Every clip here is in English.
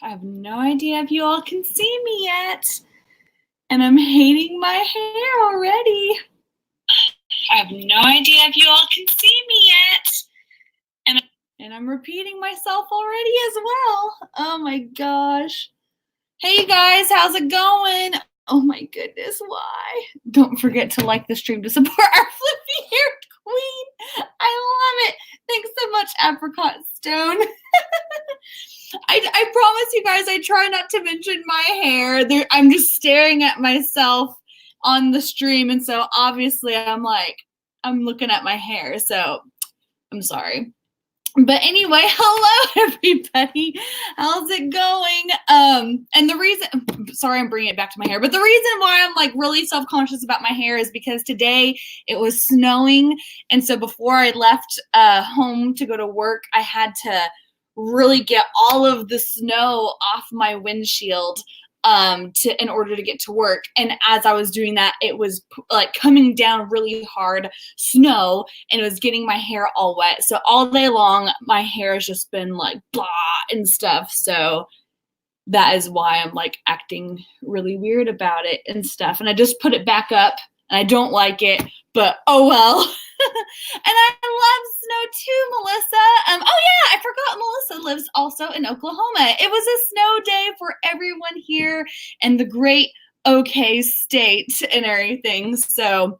I have no idea if you all can see me yet. And I'm hating my hair already. I have no idea if you all can see me yet. And I'm repeating myself already as well. Oh my gosh. Hey guys, how's it going? Oh my goodness, why? Don't forget to like the stream to support our flippy-haired queen. I love it. Thanks so much, Apricot Stone. I promise you guys, I try not to mention my hair. I'm just staring at myself on the stream, and so obviously I'm looking at my hair, so I'm sorry. But anyway, hello everybody. How's it going? And the reason, sorry, I'm bringing it back to my hair, but the reason why I'm like really self-conscious about my hair is because today it was snowing. And so before I left home to go to work, I had to really get all of the snow off my windshield in order to get to work. And as I was doing that, it was like coming down really hard snow and it was getting my hair all wet. So all day long, my hair has just been like blah and stuff. So that is why I'm like acting really weird about it and stuff. And I just put it back up and I don't like it, but oh well. And I love snow too, Melissa. Oh yeah, I forgot Melissa lives also in Oklahoma. It was a snow day for everyone here in the great OK state and everything. So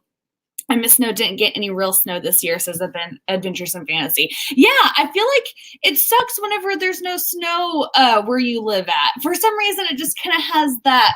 I Miss Snow didn't get any real snow this year, says Adventures in Fantasy. Yeah, I feel like it sucks whenever there's no snow where you live at. For some reason, it just kind of has that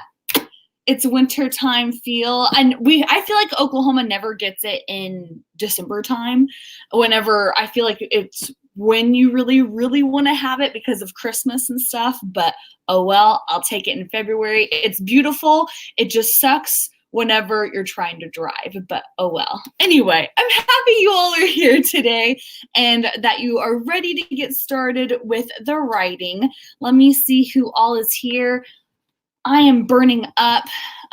it's wintertime feel. And I feel like Oklahoma never gets it in December time. Whenever I feel like it's when you really, really want to have it because of Christmas and stuff. But oh well, I'll take it in February. It's beautiful. It just sucks whenever you're trying to drive, but oh well. Anyway, I'm happy you all are here today and that you are ready to get started with the writing. Let me see who all is here. I am burning up.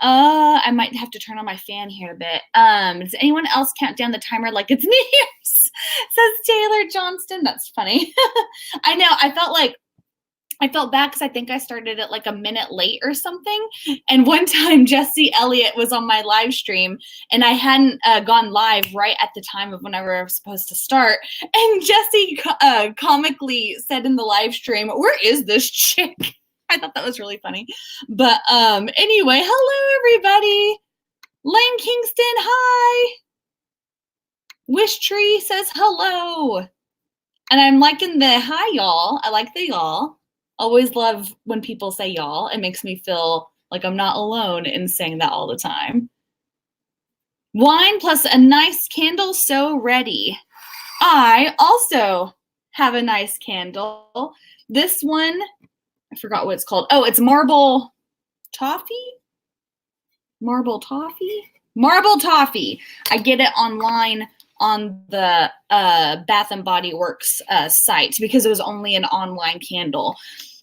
I might have to turn on my fan here a bit. Does anyone else count down the timer like it's New Year's? Says Taylor Johnston. That's funny. I know. I felt bad because I think I started it like a minute late or something. And one time Jesse Elliott was on my live stream and I hadn't gone live right at the time of whenever I was supposed to start. And Jesse comically said in the live stream, "Where is this chick?" I thought that was really funny. But anyway, hello everybody. Lane Kingston, hi. Wish Tree says hello. And I'm liking the hi y'all. I like the y'all. Always love when people say y'all. It makes me feel like I'm not alone in saying that all the time. Wine plus a nice candle, so ready. I also have a nice candle. This one, I forgot what it's called. Oh, it's Marble Toffee? Marble Toffee? Marble Toffee. I get it online on the Bath and Body Works site because it was only an online candle.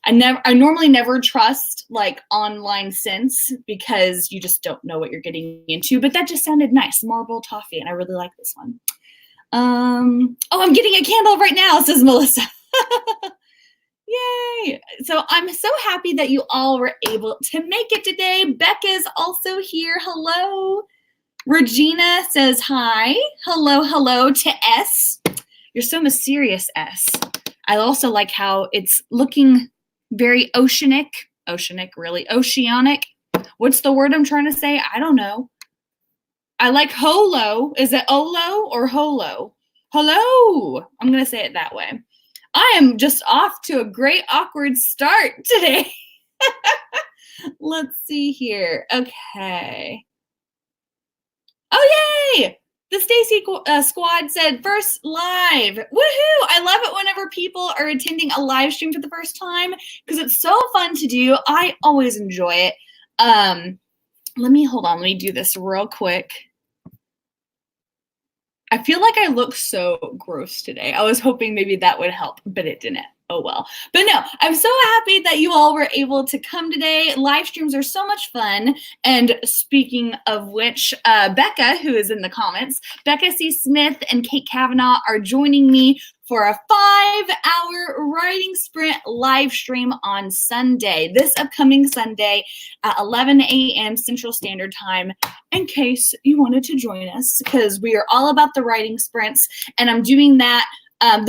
I normally never trust like online scents because you just don't know what you're getting into, but that just sounded nice. Marble Toffee, and I really like this one. Oh, I'm getting a candle right now, says Melissa. Yay! So I'm so happy that you all were able to make it today. Becca's also here. Hello. Regina says hi. Hello, hello to S. You're so mysterious, S. I also like how it's looking very oceanic. Oceanic, really? Oceanic? What's the word I'm trying to say? I don't know. I like holo. Is it olo or holo? Hello. I'm going to say it that way. I am just off to a great awkward start today. Let's see here. Okay. Oh, yay! The Stacy squad said first live. Woohoo! I love it whenever people are attending a live stream for the first time because it's so fun to do. I always enjoy it. Let me do this real quick. I feel like I look so gross today. I was hoping maybe that would help, but it didn't. Oh well. But no, I'm so happy that you all were able to come today. Live streams are so much fun. And speaking of which, Becca, who is in the comments, Becca C. Smith and Kate Kavanaugh are joining me for a 5-hour writing sprint live stream on Sunday, this upcoming Sunday at 11 a.m. Central Standard Time, in case you wanted to join us, because we are all about the writing sprints, and I'm doing that.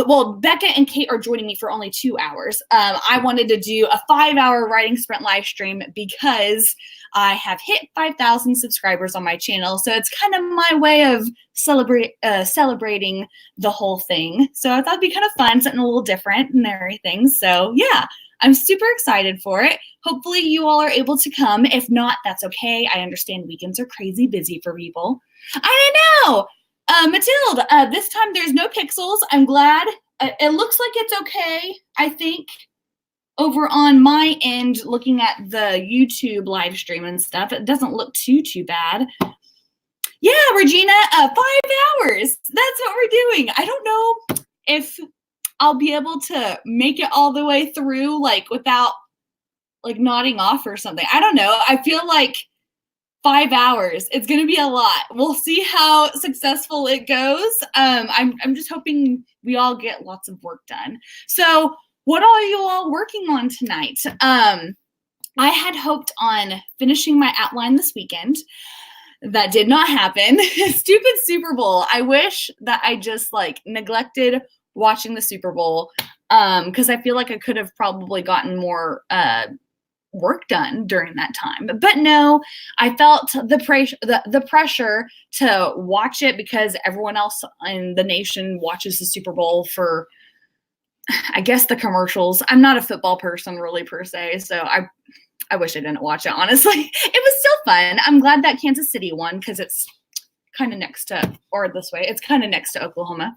Well, Becca and Kate are joining me for only 2 hours. I wanted to do a 5-hour writing sprint live stream because I have hit 5,000 subscribers on my channel. So it's kind of my way of celebrating the whole thing. So I thought it'd be kind of fun, something a little different and everything. So yeah, I'm super excited for it. Hopefully you all are able to come. If not, that's okay. I understand weekends are crazy busy for people. I know. Matilde, this time there's no pixels. I'm glad. It looks like it's okay, I think, over on my end, looking at the YouTube live stream and stuff. It doesn't look too bad. Yeah, Regina, 5 hours. That's what we're doing. I don't know if I'll be able to make it all the way through, like, without, like, nodding off or something. I don't know. I feel like 5 hours. It's going to be a lot. We'll see how successful it goes. I'm just hoping we all get lots of work done. So what are you all working on tonight? I had hoped on finishing my outline this weekend. That did not happen. Stupid Super Bowl. I wish that I just like neglected watching the Super Bowl because I feel like I could have probably gotten more work done during that time. But no, I felt the pressure to watch it because everyone else in the nation watches the Super Bowl for, I guess, the commercials. I'm not a football person really per se, so I wish I didn't watch it, honestly. It was still fun. I'm glad that Kansas City won because it's kind of next to, or this way, it's kind of next to Oklahoma.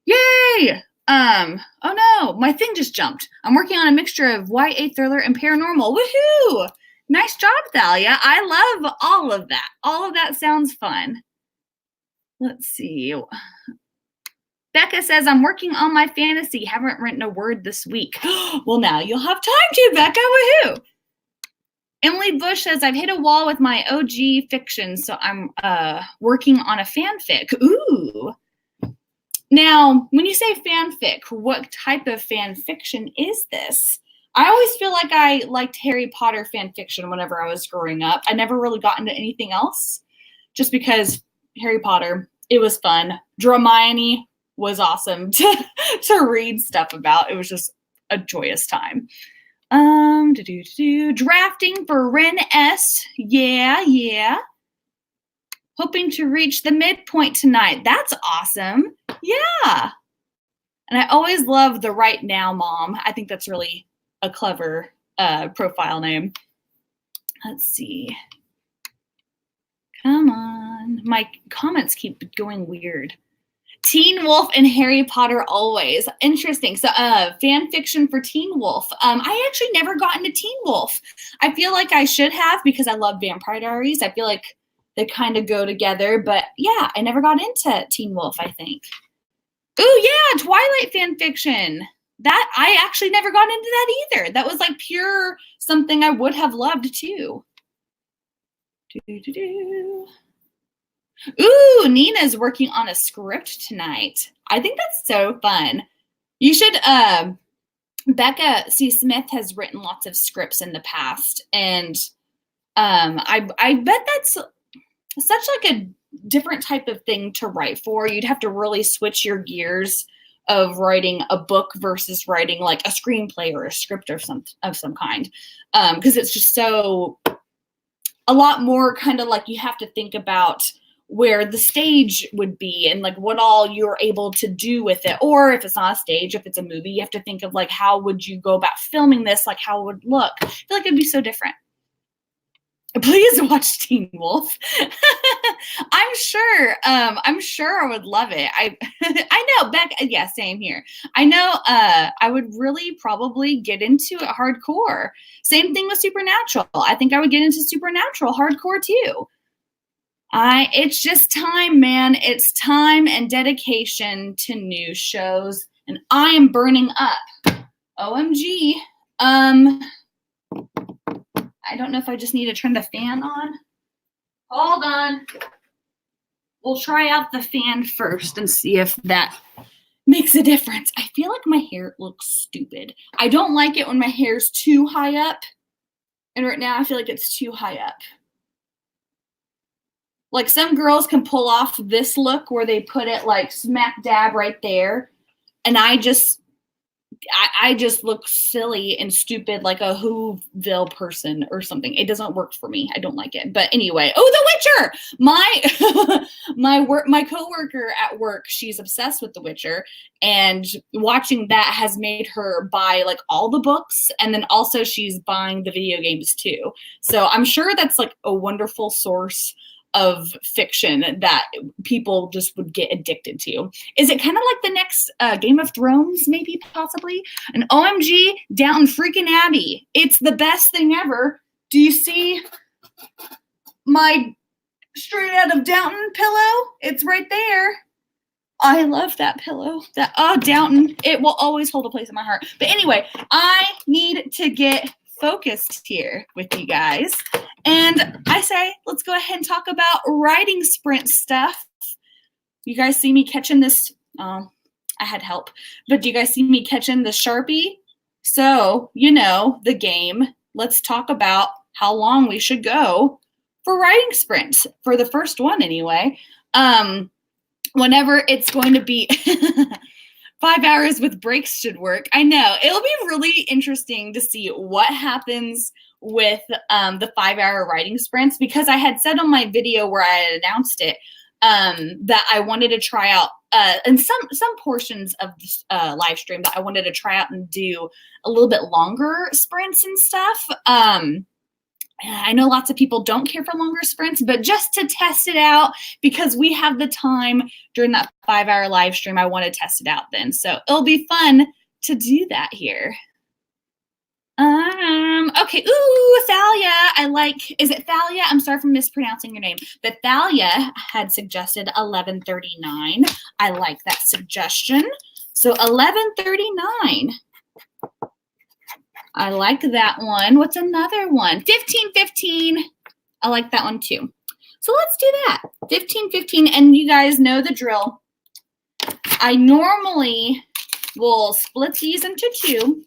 Yay! Oh no, my thing just jumped. I'm working on a mixture of YA thriller and paranormal. Woohoo! Nice job, Thalia. I love all of that. All of that sounds fun. Let's see. Becca says, I'm working on my fantasy. Haven't written a word this week. Well, now you'll have time to, Becca. Woohoo! Emily Bush says, I've hit a wall with my OG fiction, so I'm working on a fanfic. Ooh. Now, when you say fanfic, what type of fan fiction is this? I always feel like I liked Harry Potter fan fiction whenever I was growing up. I never really got into anything else just because Harry Potter, it was fun. Hermione was awesome to read stuff about. It was just a joyous time. Drafting for Ren S. Yeah. Hoping to reach the midpoint tonight. That's awesome. Yeah. And I always love the Right Now Mom. I think that's really a clever profile name. Let's see. Come on. My comments keep going weird. Teen Wolf and Harry Potter always. Interesting. So fan fiction for Teen Wolf. I actually never got into Teen Wolf. I feel like I should have because I love Vampire Diaries. I feel like they kind of go together. But yeah, I never got into Teen Wolf, I think. Ooh, yeah, Twilight fan fiction. That I actually never got into that either. That was like pure something I would have loved too. Ooh, Nina's working on a script tonight. I think that's so fun. You should, Becca C. Smith has written lots of scripts in the past. And I bet that's such like a different type of thing to write for. You'd have to really switch your gears of writing a book versus writing like a screenplay or a script of some kind. Because it's just so a lot more kind of like you have to think about where the stage would be and like what all you're able to do with it. Or if it's not a stage, if it's a movie, you have to think of like how would you go about filming this, like how it would look. I feel like it'd be so different. Please watch Teen Wolf. I'm sure I would love it. I know, Beck, yeah, same here. I know I would really probably get into it hardcore. Same thing with Supernatural. I think I would get into Supernatural hardcore too. It's just time, man. It's time and dedication to new shows. And I am burning up. OMG. I don't know if I just need to turn the fan on. Hold on. We'll try out the fan first and see if that makes a difference. I feel like my hair looks stupid. I don't like it when my hair's too high up. And right now I feel like it's too high up. Like some girls can pull off this look where they put it like smack dab right there. And I just look silly and stupid like a Whoville person or something. It doesn't work for me. I don't like it. But anyway, The Witcher. My coworker at work, she's obsessed with The Witcher, and watching that has made her buy like all the books, and then also she's buying the video games too. So I'm sure that's like a wonderful source of fiction that people just would get addicted to. Is it kind of like the next Game of Thrones, maybe, possibly? An OMG Downton freaking Abbey. It's the best thing ever. Do you see my straight out of Downton pillow? It's right there. I love that pillow. Downton. It will always hold a place in my heart. But anyway, I need to get focused here with you guys. And I say, let's go ahead and talk about writing sprint stuff. You guys see me catching this? I had help. But do you guys see me catching the Sharpie? So, you know, the game. Let's talk about how long we should go for writing sprints. For the first one, anyway. Whenever it's going to be 5 hours with breaks should work. I know. It'll be really interesting to see what happens with the 5 hour writing sprints, because I had said on my video where I had announced it that I wanted to try out in some portions of this live stream that I wanted to try out and do a little bit longer sprints and stuff. I know lots of people don't care for longer sprints, but just to test it out, because we have the time during that 5 hour live stream, I want to test it out then. So it'll be fun to do that here. Okay. Ooh, Thalia. Is it Thalia? I'm sorry for mispronouncing your name. But Thalia had suggested 11:39. I like that suggestion. So 11:39. I like that one. What's another one? 15:15. I like that one too. So let's do that. 15:15. And you guys know the drill. I normally will split these into two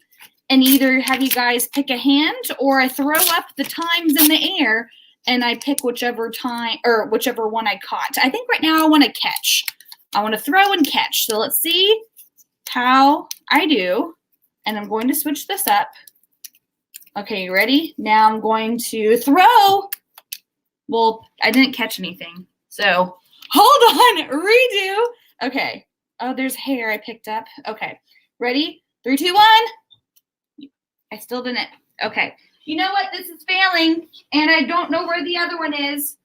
and either have you guys pick a hand, or I throw up the times in the air and I pick whichever time or whichever one I caught. I think right now I want to catch. I want to throw and catch. So let's see how I do. And I'm going to switch this up. Okay, you ready? Now I'm going to throw. Well, I didn't catch anything. So hold on, redo. Okay. Oh, there's hair I picked up. Okay, ready? 3, 2, 1. I still didn't. Okay. You know what? This is failing, and I don't know where the other one is.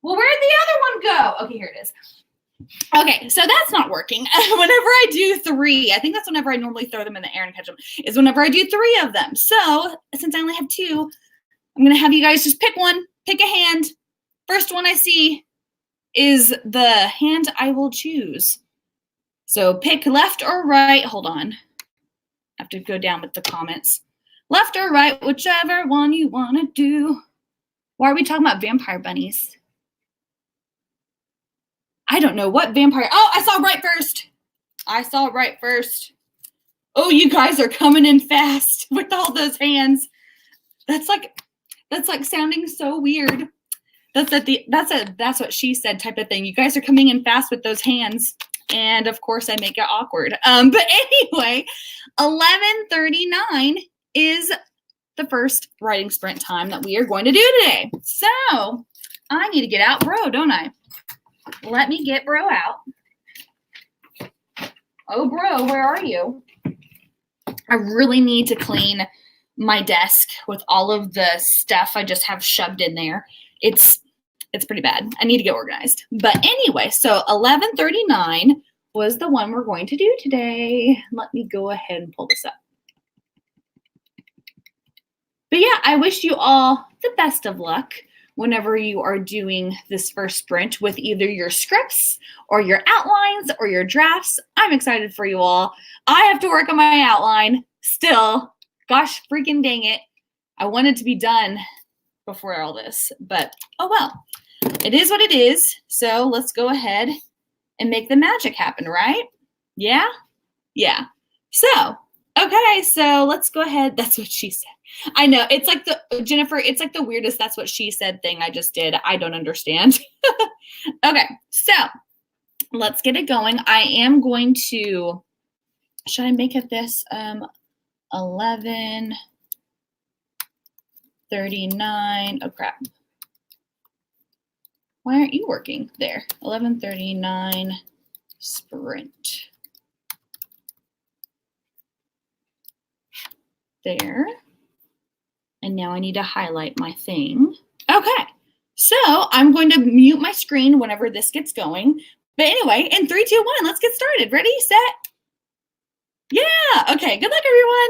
Well, where'd the other one go? Okay, here it is. Okay, so that's not working. Whenever I do 3, I think that's whenever I normally throw them in the air and catch them, is whenever I do 3 of them. So since I only have 2, I'm going to have you guys just pick one, pick a hand. First one I see is the hand I will choose. So pick left or right. Hold on. I have to go down with the comments. Left or right, whichever one you want to do. Why are we talking about vampire bunnies? I don't know what vampire. Oh, I saw right first. I saw right first. Oh, you guys are coming in fast with all those hands. That's like sounding so weird. That's what she said type of thing. You guys are coming in fast with those hands. And of course I make it awkward. But anyway, 11:39 is the first writing sprint time that we are going to do today. So I need to get out Bro, don't I? Let me get Bro out. Oh, Bro, where are you? I really need to clean my desk with all of the stuff I just have shoved in there. It's pretty bad. I need to get organized. But anyway, so 11:39 was the one we're going to do today. Let me go ahead and pull this up. But yeah, I wish you all the best of luck whenever you are doing this first sprint with either your scripts or your outlines or your drafts. I'm excited for you all. I have to work on my outline still. Gosh, freaking dang it. I wanted to be done before all this, but oh well. It is what it is. So let's go ahead and make the magic happen, right? Yeah? Yeah. So, okay, so let's go ahead. That's what she said. I know. It's like Jennifer, it's like the weirdest that's what she said thing I just did. I don't understand. Okay, so let's get it going. I am going to, should I make it this 11:39? Oh crap. Why aren't you working there? 11:39 sprint. There. And now I need to highlight my thing. Okay, so I'm going to mute my screen whenever this gets going. But anyway, in 3, 2, 1, let's get started. Ready, set. Yeah, okay, good luck, everyone.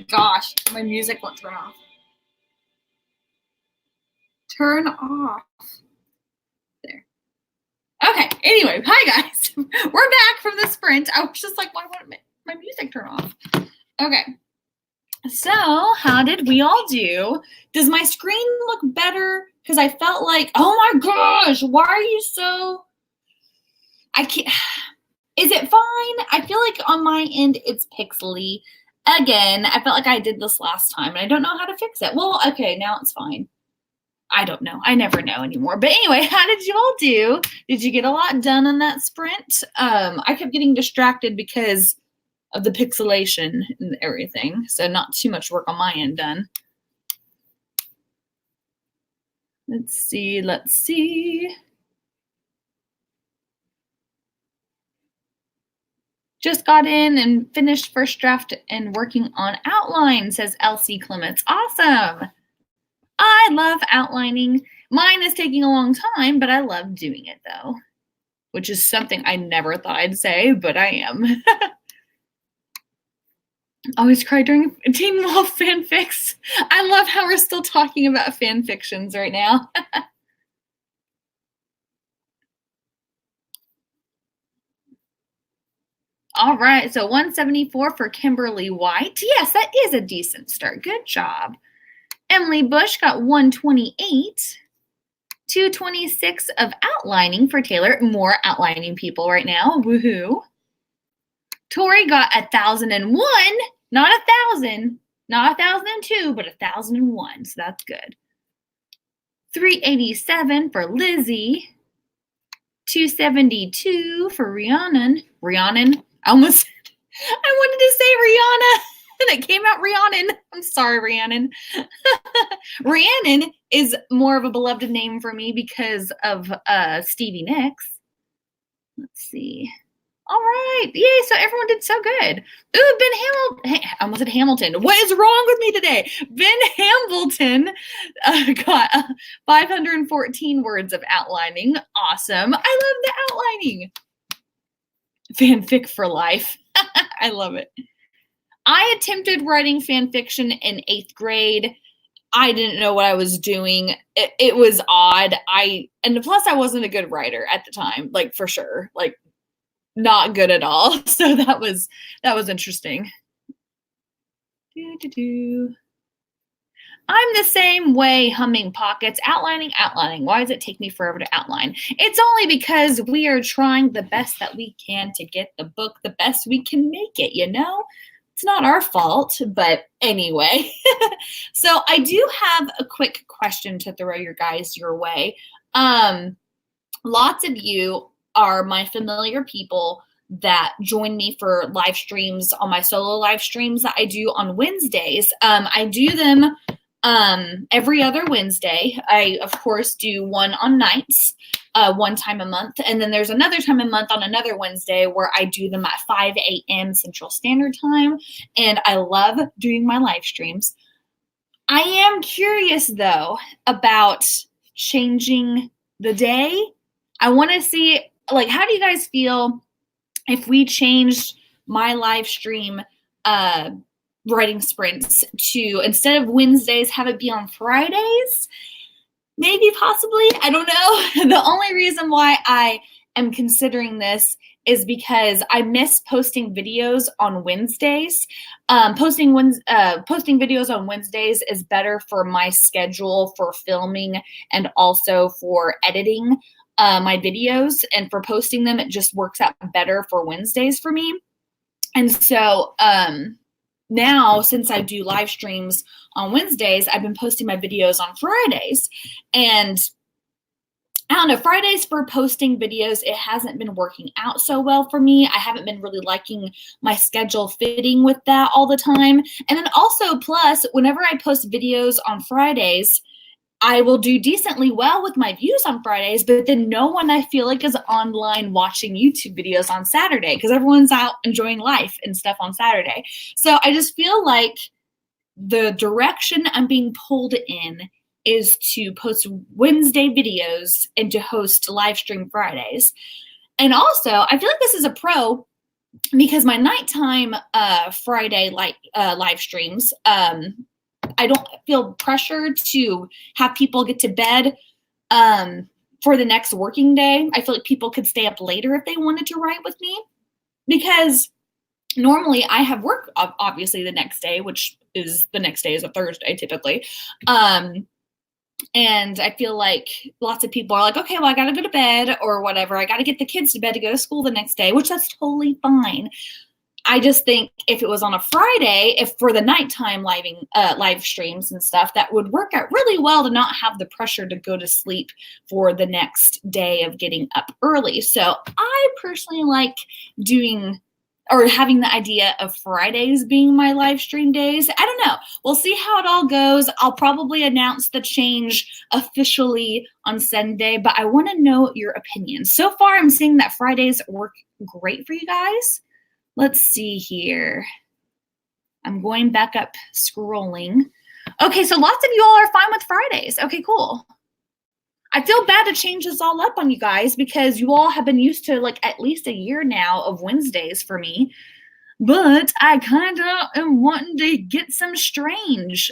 gosh, my music won't turn off. Turn off. There. Okay, anyway, hi guys. We're back from the sprint. I was just like, why won't my music turn off? Okay. So, how did we all do? Does my screen look better? Because I felt like, oh my gosh, why are you so... I can't... Is it fine? I feel like on my end, it's pixely. Again, I felt like I did this last time, and I don't know how to fix it. Well, okay, now it's fine. I don't know. I never know anymore. But anyway, how did you all do? Did you get a lot done in that sprint? I kept getting distracted because of the pixelation and everything. So not too much work on my end done. Let's see. Just got in and finished first draft and working on outline, says Elsie Clements. Awesome. I love outlining. Mine is taking a long time, but I love doing it though, which is something I never thought I'd say, but I am. Always cry during Teen Wolf fanfics. I love how we're still talking about fanfictions right now. All right, so 174 for Kimberly White. Yes, that is a decent start. Good job. Emily Bush got 128. 226 of outlining for Taylor. More outlining people right now. Woohoo. Tori got 1,001. Not 1,000. Not 1,002, but 1,001. So that's good. 387 for Lizzie. 272 for Rhiannon. Rhiannon. I wanted to say Rihanna. And it came out Rhiannon. I'm sorry, Rhiannon. Rhiannon is more of a beloved name for me because of Stevie Nicks. Let's see. All right. Yay, so everyone did so good. Ooh, Ben Hamilton. I almost said Hamilton. What is wrong with me today? Ben Hamilton got 514 words of outlining. Awesome. I love the outlining. Fanfic for life. I love it. I attempted writing fan fiction in 8th grade. I didn't know what I was doing. It was odd. And plus I wasn't a good writer at the time, like for sure, like not good at all. So that was interesting. I'm the same way, humming pockets, outlining. Why does it take me forever to outline? It's only because we are trying the best that we can to get the book the best we can make it, you know? It's not our fault, but anyway. So I do have a quick question to throw your way. Lots of you are my familiar people that join me for live streams on my solo live streams that I do on Wednesdays. I do them every other Wednesday. I, of course, do one on nights, one time a month. And then there's another time a month on another Wednesday where I do them at 5 a.m. Central Standard Time. And I love doing my live streams. I am curious, though, about changing the day. I want to see, like, how do you guys feel if we changed my live stream writing sprints to, instead of Wednesdays, have it be on Fridays? Maybe, possibly. I don't know. The only reason why I am considering this is because I miss posting videos on Wednesdays. Posting videos on Wednesdays is better for my schedule for filming and also for editing my videos. And for posting them, it just works out better for Wednesdays for me. And so now, since I do live streams on Wednesdays, I've been posting my videos on Fridays. And I don't know, Fridays for posting videos, it hasn't been working out so well for me. I haven't been really liking my schedule fitting with that all the time. And then also, plus, whenever I post videos on Fridays, I will do decently well with my views on Fridays, but then no one I feel like is online watching YouTube videos on Saturday because everyone's out enjoying life and stuff on Saturday. So I just feel like the direction I'm being pulled in is to post Wednesday videos and to host live stream Fridays. And also, I feel like this is a pro because my nighttime Friday live streams, I don't feel pressured to have people get to bed for the next working day. I feel like people could stay up later if they wanted to write with me, because normally I have work obviously the next day, which is the next day is a Thursday typically. And I feel like lots of people are like, okay, well, I got to go to bed or whatever. I got to get the kids to bed to go to school the next day, which that's totally fine. I just think if it was on a Friday, if for the nighttime live streams and stuff, that would work out really well to not have the pressure to go to sleep for the next day of getting up early. So I personally like doing or having the idea of Fridays being my live stream days. I don't know. We'll see how it all goes. I'll probably announce the change officially on Sunday, but I want to know your opinion. So far, I'm seeing that Fridays work great for you guys. Let's see here. I'm going back up, scrolling. Okay, so lots of you all are fine with Fridays. Okay, cool. I feel bad to change this all up on you guys because you all have been used to like at least a year now of Wednesdays for me. But I kind of am wanting to get some strange.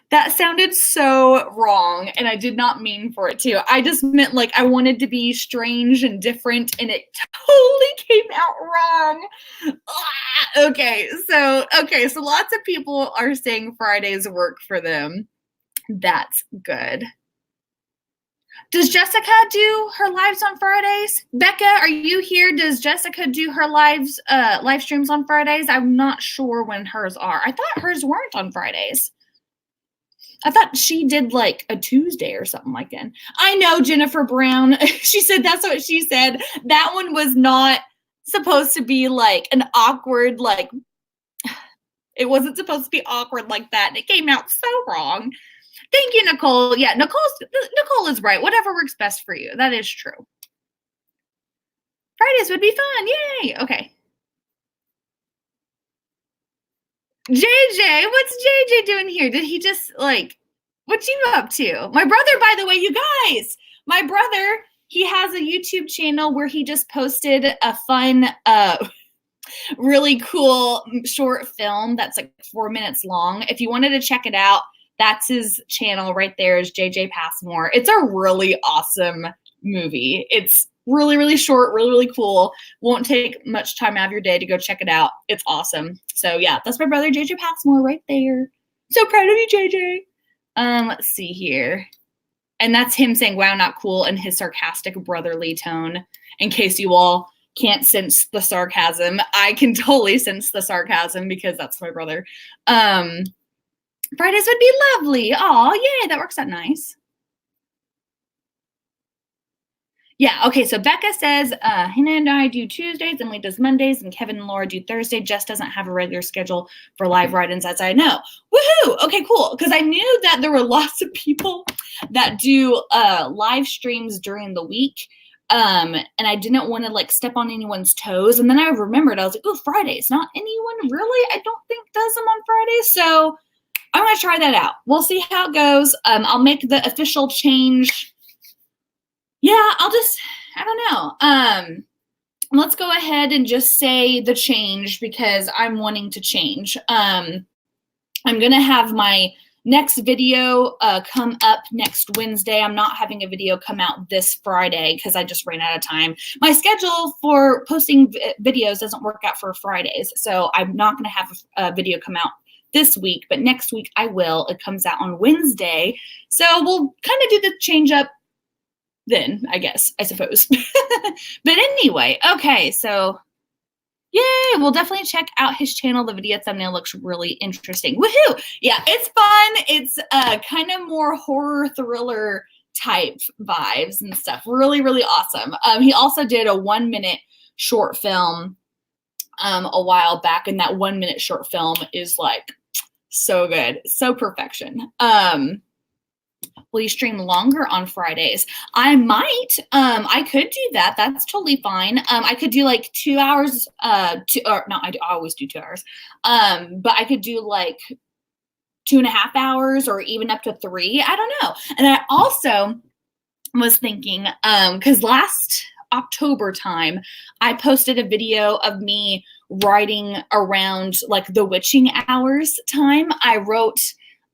That sounded so wrong, and I did not mean for it to. I just meant like I wanted to be strange and different, and it totally came out wrong. Okay, so lots of people are saying Fridays work for them. That's good. Does Jessica do her lives on Fridays? Becca, are you here? Does Jessica do her live streams on Fridays? I'm not sure when hers are. I thought hers weren't on Fridays. I thought she did like a Tuesday or something like that. I know, Jennifer Brown. She said that's what she said. That one was not supposed to be like an awkward, like, it wasn't supposed to be awkward like that. And it came out so wrong. Thank you, Nicole. Yeah, Nicole is right. Whatever works best for you. That is true. Fridays would be fun. Yay. Okay. JJ, what's JJ doing here? Did he just like, what you up to? My brother, by the way, you guys, my brother, he has a YouTube channel where he just posted a fun, really cool short film that's like 4 minutes long. If you wanted to check it out, that's his channel right there, is JJ Passmore. It's a really awesome movie. It's really, really short, really, really cool. Won't take much time out of your day to go check it out. It's awesome. So yeah, that's my brother, JJ Passmore, right there. So proud of you, JJ. Let's see here. And that's him saying, wow, not cool, in his sarcastic brotherly tone. In case you all can't sense the sarcasm, I can totally sense the sarcasm because that's my brother. Fridays would be lovely. Oh, yay, that works out nice. Yeah, okay, so Becca says, Hannah and I do Tuesdays, Emily does Mondays, and Kevin and Laura do Thursday. Jess doesn't have a regular schedule for live write-ins, as I know. Woohoo! Okay, cool, because I knew that there were lots of people that do live streams during the week, and I didn't want to like step on anyone's toes. And then I remembered, I was like, oh, Fridays, not anyone really, I don't think does them on Fridays, so I'm going to try that out. We'll see how it goes. I'll make the official change. Yeah, I don't know. Let's go ahead and just say the change because I'm wanting to change. I'm going to have my next video come up next Wednesday. I'm not having a video come out this Friday because I just ran out of time. My schedule for posting videos doesn't work out for Fridays, so I'm not going to have a video come out this week, but next week I will. It comes out on Wednesday. So we'll kind of do the change up then, I suppose. But anyway, okay, so yay, we'll definitely check out his channel. The video thumbnail looks really interesting. Woohoo! Yeah, it's fun. It's kind of more horror thriller type vibes and stuff. Really, really awesome. He also did a 1 minute short film a while back, and that 1 minute short film is like so good, so perfection. Will you stream longer on Fridays? I might. I could do that. That's totally fine. I could do like 2 hours. I always do 2 hours. But I could do like 2.5 hours or even up to 3. I don't know. And I also was thinking, because October time, I posted a video of me writing around like the witching hours time. I wrote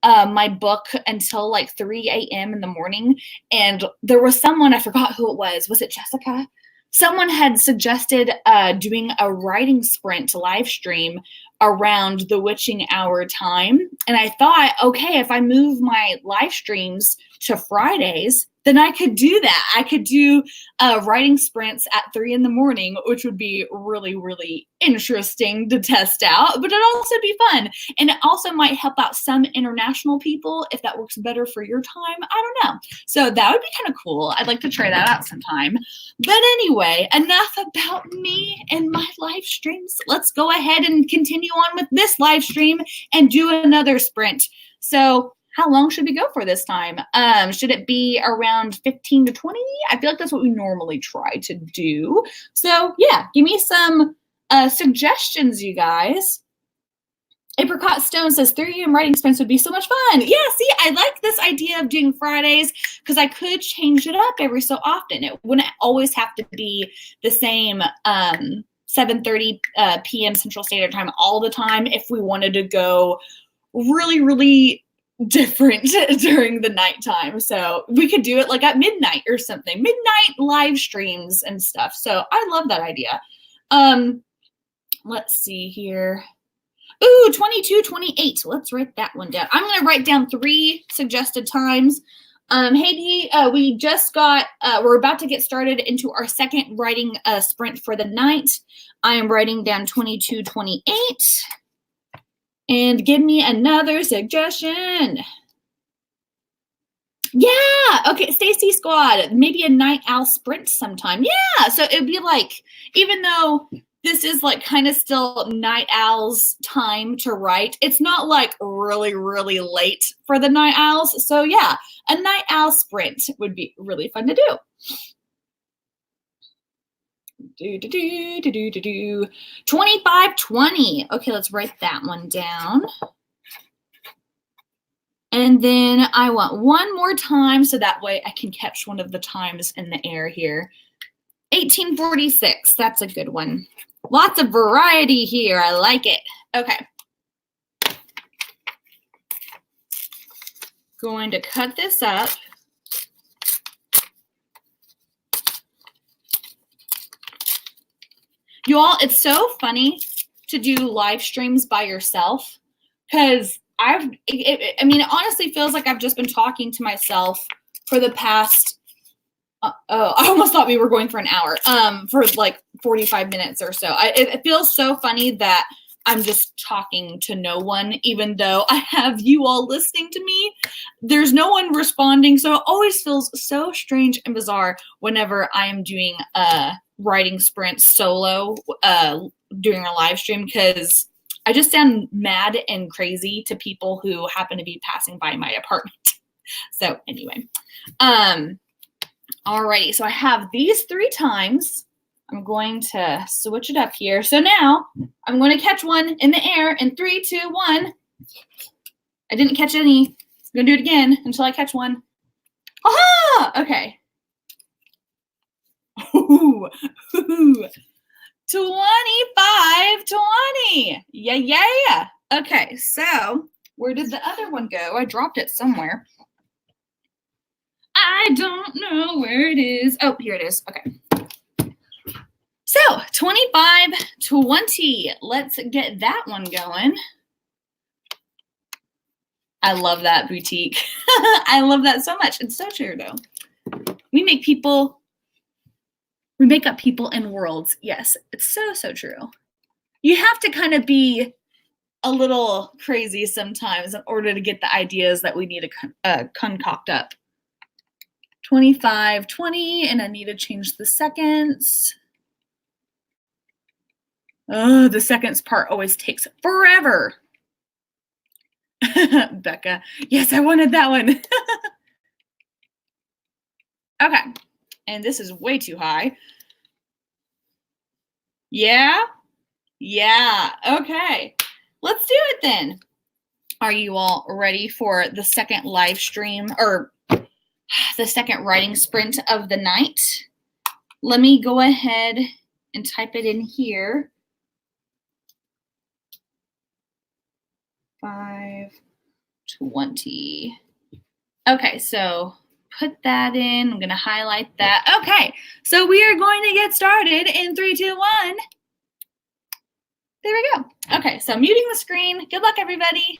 my book until like 3 a.m. in the morning. And there was someone, I forgot who it was. Was it Jessica? Someone had suggested doing a writing sprint live stream around the witching hour time. And I thought, okay, if I move my live streams to Fridays, then I could do that. I could do writing sprints at 3 in the morning, which would be really, really interesting to test out, but it'd also be fun. And it also might help out some international people if that works better for your time. I don't know. So that would be kind of cool. I'd like to try that out sometime. But anyway, enough about me and my live streams. Let's go ahead and continue on with this live stream and do another sprint. So how long should we go for this time? Should it be around 15 to 20? I feel like that's what we normally try to do. So yeah, give me some suggestions, you guys. Apricot Stone says 3 a.m. writing sprints would be so much fun. Yeah, see, I like this idea of doing Fridays because I could change it up every so often. It wouldn't always have to be the same 7:30 p.m. Central Standard Time all the time if we wanted to go really, really different during the nighttime. So we could do it like at midnight or something. Midnight live streams and stuff. So I love that idea. Let's see here. Ooh, 22:28. Let's write that one down. I'm going to write down 3 suggested times. Hey, we just got, we're about to get started into our second writing sprint for the night. I am writing down 22:28. And give me another suggestion. Yeah, okay, Stacy Squad, maybe a night owl sprint sometime. Yeah, so it'd be like, even though this is like kind of still night owls time to write, it's not like really, really late for the night owls. So yeah, a night owl sprint would be really fun to do. 25:20. Okay, let's write that one down. And then I want one more time so that way I can catch one of the times in the air here. 18:46. That's a good one. Lots of variety here. I like it. Okay. Going to cut this up. You all, it's so funny to do live streams by yourself because I mean, it honestly feels like I've just been talking to myself for the past, I almost thought we were going for an hour, for like 45 minutes or so. It feels so funny that I'm just talking to no one, even though I have you all listening to me. There's no one responding, so it always feels so strange and bizarre whenever I am doing writing sprints solo during a live stream because I just sound mad and crazy to people who happen to be passing by my apartment. So anyway, alrighty, so I have these 3 times. I'm going to switch it up here. So now I'm going to catch one in the air in 3, 2, 1. I didn't catch any. I'm going to do it again until I catch one. Aha! Okay. Ooh, 25:20. Yeah. Okay, so where did the other one go? I dropped it somewhere. I don't know where it is. Oh, here it is. Okay. So 25:20. Let's get that one going. I love that boutique. I love that so much. It's so true, though. We make up people in worlds. Yes, it's so, so true. You have to kind of be a little crazy sometimes in order to get the ideas that we need to concoct up. 25:20, and I need to change the seconds. Oh, the seconds part always takes forever. Becca, yes, I wanted that one. Okay, and this is way too high. Yeah, okay. Let's do it then. Are you all ready for the second live stream or the second writing sprint of the night? Let me go ahead and type it in here. 520. Okay, so put that in. I'm going to highlight that. Okay, so we are going to get started in 3, 2, 1. There we go. Okay, so muting the screen. Good luck, everybody.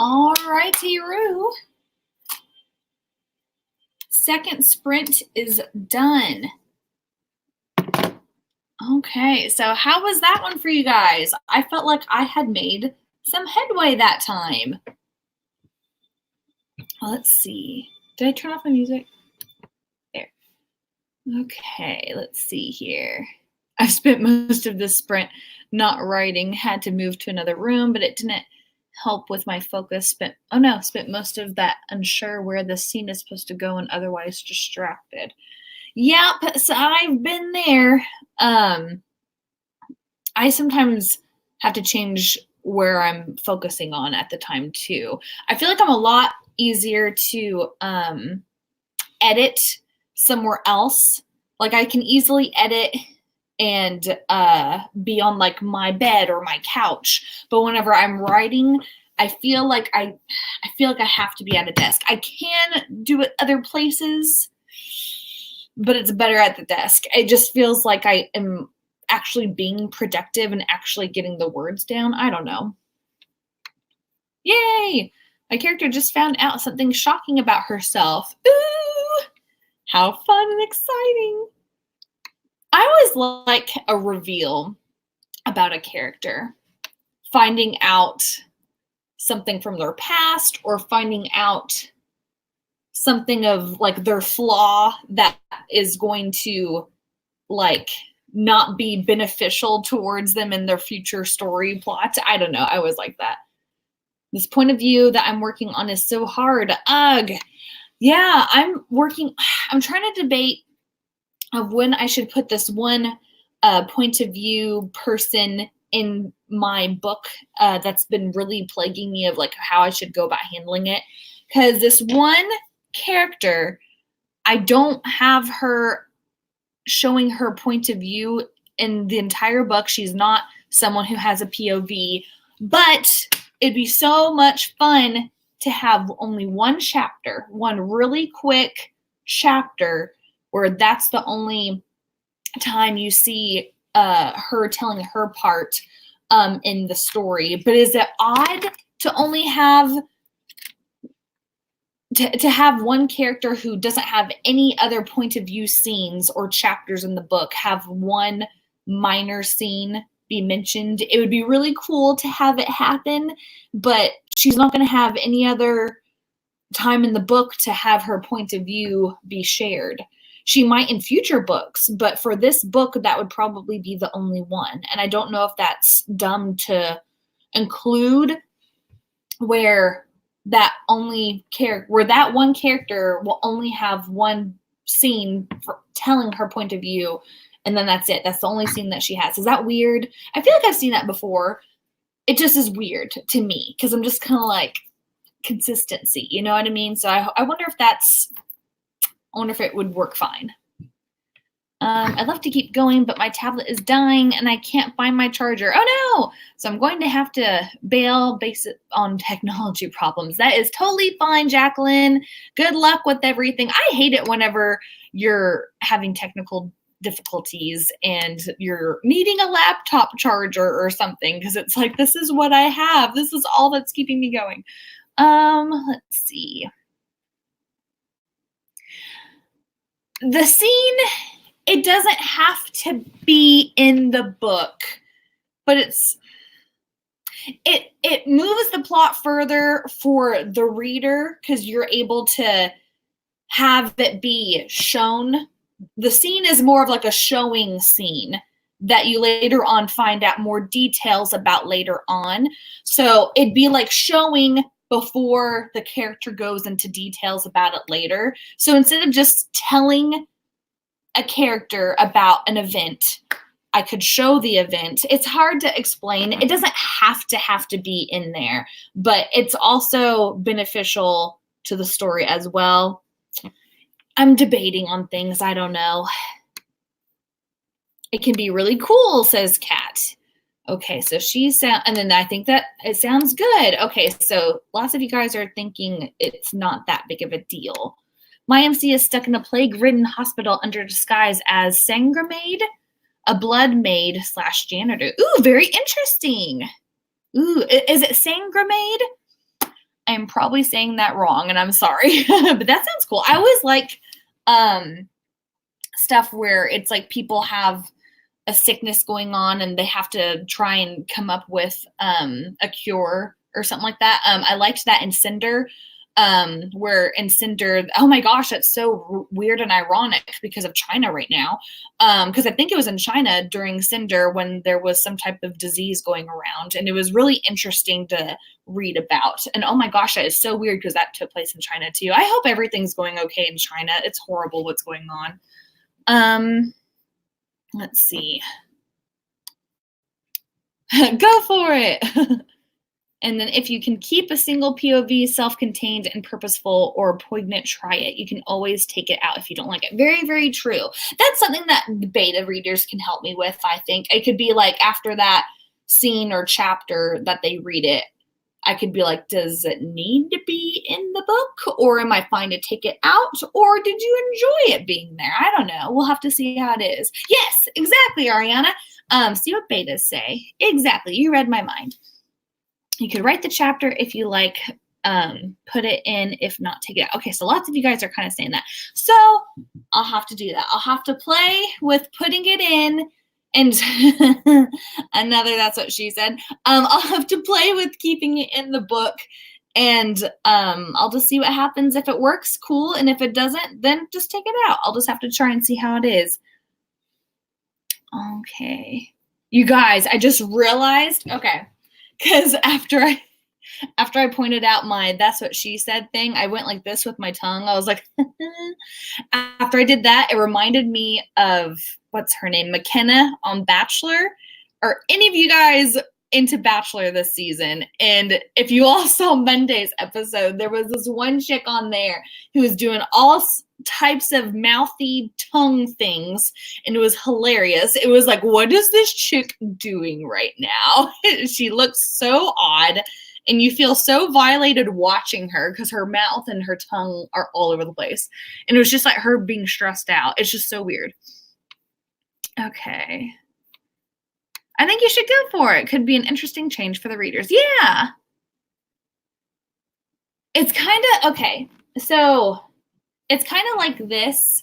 All righty, Roo. Second sprint is done. Okay, so how was that one for you guys? I felt like I had made some headway that time. Let's see. Did I turn off my music? There. Okay, let's see here. I've spent most of this sprint not writing, had to move to another room, but it didn't help with my focus. Spent most of that unsure where the scene is supposed to go and otherwise distracted. Yep, so I've been there. I sometimes have to change where I'm focusing on at the time too. I feel like I'm a lot easier to edit somewhere else. Like I can easily edit and be on like my bed or my couch, but whenever I'm writing, I feel like I have to be at a desk. I can do it other places, but it's better at the desk. It just feels like I am actually being productive and actually getting the words down. I don't know. Yay! My character just found out something shocking about herself. Ooh! How fun and exciting. I always like a reveal about a character. Finding out something from their past or finding out something of like their flaw that is going to like not be beneficial towards them in their future story plot. I don't know. I always like that. This point of view that I'm working on is so hard. Ugh. Yeah, I'm trying to debate of when I should put this one point of view person in my book that's been really plaguing me of like how I should go about handling it. Because this one character, I don't have her showing her point of view in the entire book. She's not someone who has a POV, but it'd be so much fun to have only one chapter, one really quick chapter where that's the only time you see her telling her part in the story. But is it odd to only have to have one character who doesn't have any other point of view scenes or chapters in the book have one minor scene be mentioned? It would be really cool to have it happen, but she's not going to have any other time in the book to have her point of view be shared. She might in future books, but for this book, that would probably be the only one. And I don't know if that's dumb to include where that one character will only have one scene for telling her point of view, and then that's it. That's the only scene that she has. Is that weird? I feel like I've seen that before. It just is weird to me because I'm just kind of like consistency, you know what I mean? So I wonder if it would work fine. I'd love to keep going, but my tablet is dying and I can't find my charger. Oh no! So I'm going to have to bail based on technology problems. That is totally fine, Jacqueline. Good luck with everything. I hate it whenever you're having technical difficulties and you're needing a laptop charger or something, because it's like, this is what I have. This is all that's keeping me going. Let's see. The scene, it doesn't have to be in the book, but it moves the plot further for the reader because you're able to have it be shown. The scene is more of like a showing scene that you later on find out more details about later on. So it'd be like showing before the character goes into details about it later. So instead of just telling a character about an event, I could show the event. It's hard to explain. It doesn't have to be in there, but it's also beneficial to the story as well. I'm debating on things. I don't know. It can be really cool, says Kat. Okay, so and then I think that it sounds good. Okay, so lots of you guys are thinking it's not that big of a deal. My MC is stuck in a plague-ridden hospital under disguise as Sangramaid, a blood maid / janitor. Ooh, very interesting. Ooh, is it Sangramaid? I'm probably saying that wrong, and I'm sorry, but that sounds cool. I always like stuff where it's like people have a sickness going on and they have to try and come up with a cure or something like that. I liked that in Cinder, where in Cinder, oh my gosh, that's so weird and ironic because of China right now. Because I think it was in China during Cinder when there was some type of disease going around, and it was really interesting to read about. And oh my gosh, that is so weird because that took place in China too. I hope everything's going okay in China. It's horrible what's going on. Let's see. Go for it. And then if you can keep a single POV self-contained and purposeful or poignant, try it. You can always take it out if you don't like it. Very, very true. That's something that beta readers can help me with, I think. It could be like after that scene or chapter that they read it, I could be like, does it need to be in the book? Or am I fine to take it out? Or did you enjoy it being there? I don't know. We'll have to see how it is. Yes, exactly, Ariana. See what betas say. Exactly. You read my mind. You could write the chapter if you like, put it in, if not, take it out. Okay, so lots of you guys are kind of saying that. So I'll have to do that. I'll have to play with putting it in. And another, that's what she said. I'll have to play with keeping it in the book, and I'll just see what happens. If it works, cool. And if it doesn't, then just take it out. I'll just have to try and see how it is. Okay. You guys, I just realized, okay, because after I pointed out my that's what she said thing, I went like this with my tongue. I was like, after I did that, it reminded me of, what's her name? McKenna on Bachelor. Are any of you guys into Bachelor this season? And if you all saw Monday's episode, there was this one chick on there who was doing all types of mouthy tongue things, and it was hilarious. It was like, what is this chick doing right now? She looks so odd. And you feel so violated watching her because her mouth and her tongue are all over the place. And it was just like her being stressed out. It's just so weird. Okay. I think you should go for it. Could be an interesting change for the readers. Yeah. It's kind of, okay. So it's kind of like this,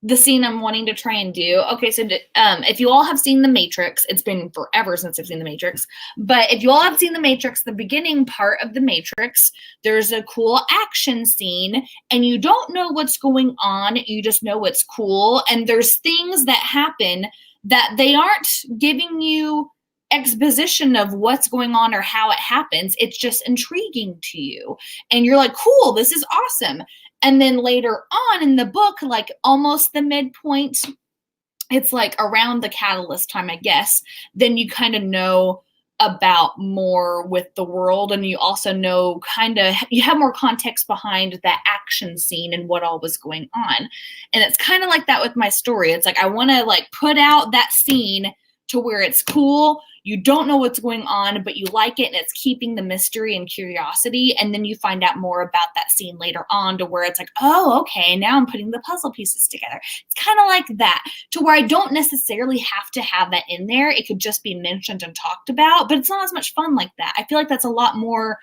the scene I'm wanting to try and do. Okay, so if you all have seen The Matrix, it's been forever since I've seen The Matrix, but if you all have seen The Matrix, the beginning part of The Matrix, there's a cool action scene, and you don't know what's going on, you just know it's cool, and there's things that happen that they aren't giving you exposition of what's going on or how it happens. It's just intriguing to you, and you're like, cool, this is awesome. And then later on in the book, like almost the midpoint, it's like around the catalyst time, I guess, then you kind of know about more with the world, and you also know kind of, you have more context behind that action scene and what all was going on. And it's kind of like that with my story. It's like I want to like put out that scene to where it's cool. You don't know what's going on, but you like it, and it's keeping the mystery and curiosity. And then you find out more about that scene later on to where it's like, oh, okay, now I'm putting the puzzle pieces together. It's kind of like that, to where I don't necessarily have to have that in there. It could just be mentioned and talked about, but it's not as much fun like that. I feel like that's a lot more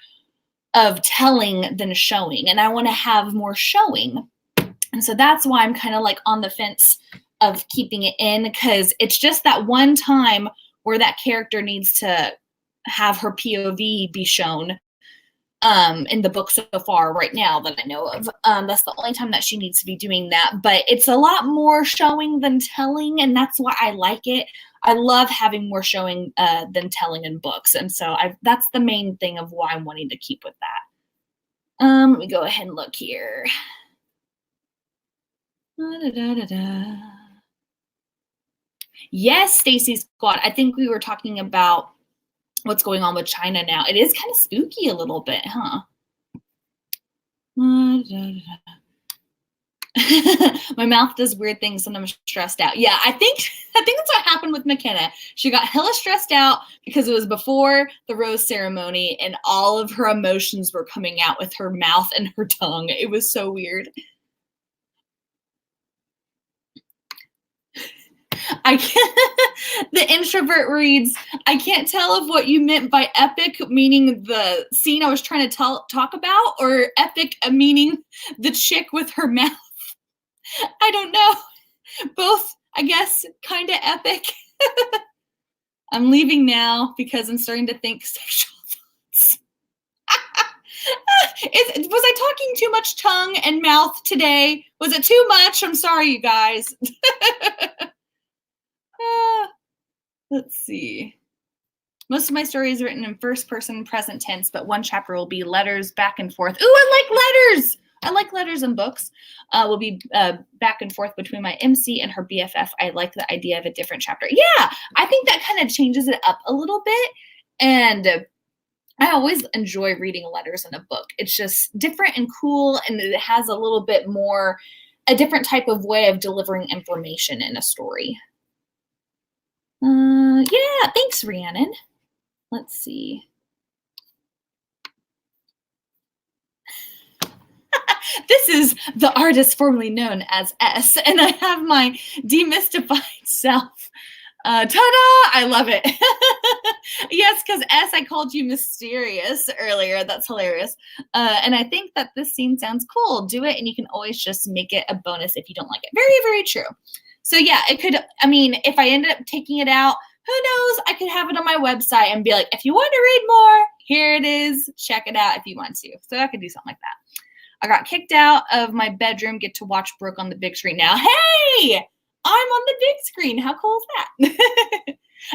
of telling than showing, and I want to have more showing. And so that's why I'm kind of like on the fence of keeping it in, because it's just that one time where that character needs to have her POV be shown in the book so far right now that I know of. That's the only time that she needs to be doing that. But it's a lot more showing than telling, and that's why I like it. I love having more showing than telling in books. And so that's the main thing of why I'm wanting to keep with that. Let me go ahead and look here. Yes, Stacy's Squad. I think we were talking about what's going on with China now. It is kind of spooky a little bit, huh? My mouth does weird things when I'm stressed out. Yeah, I think that's what happened with McKenna. She got hella stressed out because it was before the rose ceremony, and all of her emotions were coming out with her mouth and her tongue. It was so weird. I can't, the introvert reads, I can't tell if what you meant by epic meaning the scene I was trying to talk about, or epic meaning the chick with her mouth. I don't know. Both, I guess, kind of epic. I'm leaving now because I'm starting to think sexual thoughts. Was I talking too much tongue and mouth today? Was it too much? I'm sorry, you guys. Let's see. Most of my story is written in first person present tense, but one chapter will be letters back and forth. Ooh, I like letters! I like letters in books. Will be back and forth between my MC and her BFF. I like the idea of a different chapter. Yeah, I think that kind of changes it up a little bit. And I always enjoy reading letters in a book. It's just different and cool, and it has a little bit more, a different type of way of delivering information in a story. Yeah, thanks, Rhiannon. Let's see. This is the artist formerly known as S, and I have my demystified self. Ta-da! I love it. Yes, because S, I called you mysterious earlier. That's hilarious. And I think that this scene sounds cool. Do it, and you can always just make it a bonus if you don't like it. Very, very true. So yeah, it could, I mean, if I ended up taking it out, who knows? I could have it on my website and be like, if you want to read more, here it is. Check it out if you want to. So I could do something like that. I got kicked out of my bedroom, get to watch Brooke on the big screen now. Hey, I'm on the big screen. How cool is that?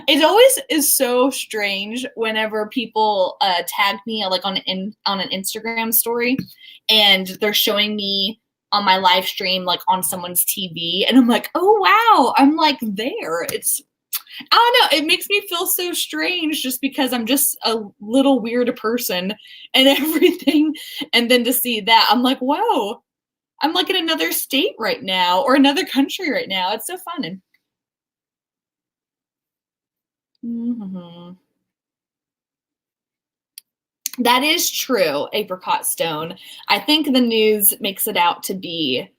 It always is so strange whenever people tag me like on an Instagram story and they're showing me on my live stream, like on someone's TV. And I'm like, oh, wow, I'm like there. It's, I don't know. It makes me feel so strange just because I'm just a little weird person and everything. And then to see that, I'm like, whoa, I'm like in another state right now or another country right now. It's so fun. Mm-hmm. That is true, Apricot Stone. I think the news makes it out to be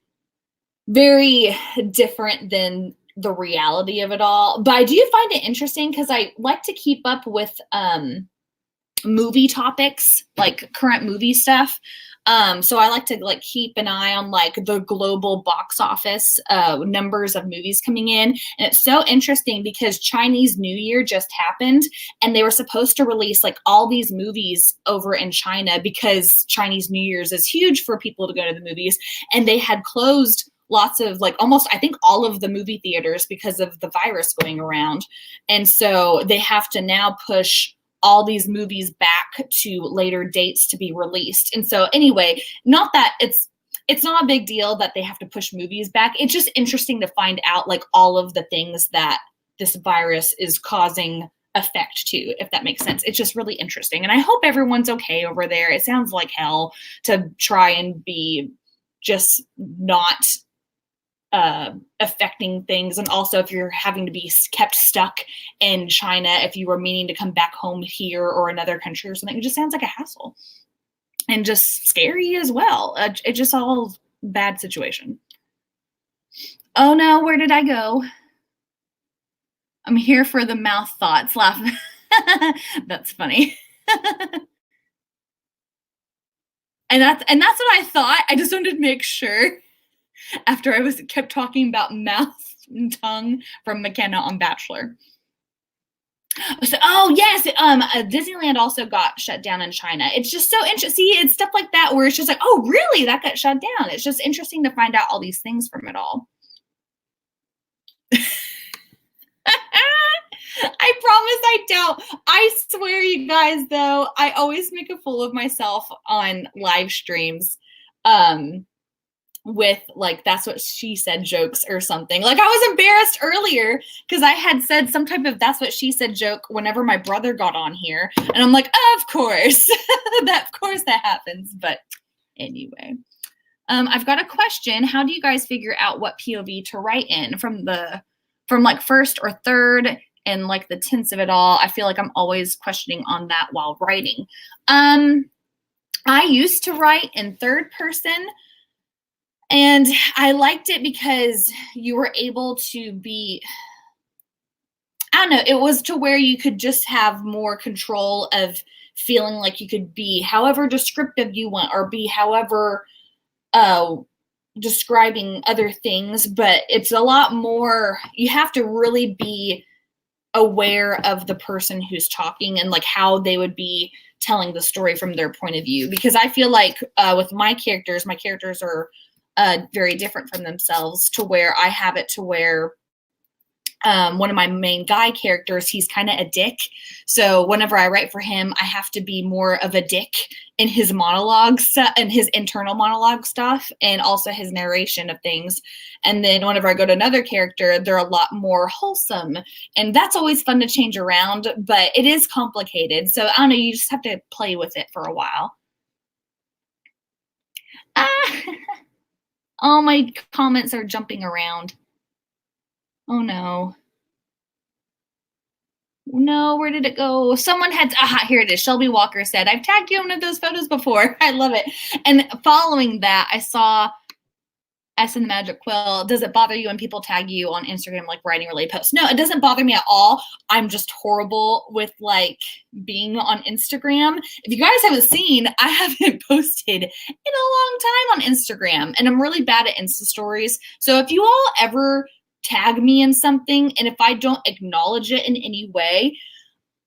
very different than the reality of it all. But I do find it interesting because I like to keep up with movie topics, like current movie stuff. So I like to like keep an eye on like the global box office numbers of movies coming in. And it's so interesting because Chinese New Year just happened and they were supposed to release like all these movies over in China because Chinese New Year's is huge for people to go to the movies. And they had closed lots of like almost, I think all of the movie theaters because of the virus going around. And so they have to now push all these movies back to later dates to be released. And so anyway, not that it's not a big deal that they have to push movies back. It's just interesting to find out like all of the things that this virus is causing effect to, if that makes sense. It's just really interesting. And I hope everyone's okay over there. It sounds like hell to try and be just not affecting things. And also if you're having to be kept stuck in China, if you were meaning to come back home here or another country or something, it just sounds like a hassle and just scary as well. It just all bad situation. Oh no, where did I go? I'm here for the mouth thoughts. Laugh. That's funny. And that's what I thought. I just wanted to make sure. After I kept talking about mouth and tongue from McKenna on Bachelor. So, oh yes, Disneyland also got shut down in China. It's just so interesting. See, it's stuff like that where it's just like, oh really, that got shut down. It's just interesting to find out all these things from it all. I promise I don't. I swear, you guys, though, I always make a fool of myself on live streams. With like that's what she said jokes or something. Like I was embarrassed earlier because I had said some type of that's what she said joke whenever my brother got on here, and I'm like, of course that happens. But anyway, I've got a question. How do you guys figure out what POV to write in from like first or third and like the tense of it all? I feel like I'm always questioning on that while writing. I used to write in third person. And I liked it because you were able to be, I don't know, it was to where you could just have more control of feeling like you could be however descriptive you want or be however describing other things, but it's a lot more, you have to really be aware of the person who's talking and like how they would be telling the story from their point of view. Because I feel like with my characters are very different from themselves, to where I have it to where one of my main guy characters, he's kind of a dick. So whenever I write for him, I have to be more of a dick in his monologues and his internal monologue stuff, and also his narration of things. And then whenever I go to another character, they're a lot more wholesome. And that's always fun to change around, but it is complicated. So I don't know, you just have to play with it for a while. All my comments are jumping around. Oh no. No, where did it go? Someone had, here it is. Shelby Walker said, I've tagged you in one of those photos before. I love it. And following that, I saw S in the Magic Quill. Does it bother you when people tag you on Instagram, like writing related posts? No, it doesn't bother me at all. I'm just horrible with like being on Instagram. If you guys haven't seen, I haven't posted in a long time on Instagram, and I'm really bad at Insta stories. So if you all ever tag me in something, and if I don't acknowledge it in any way,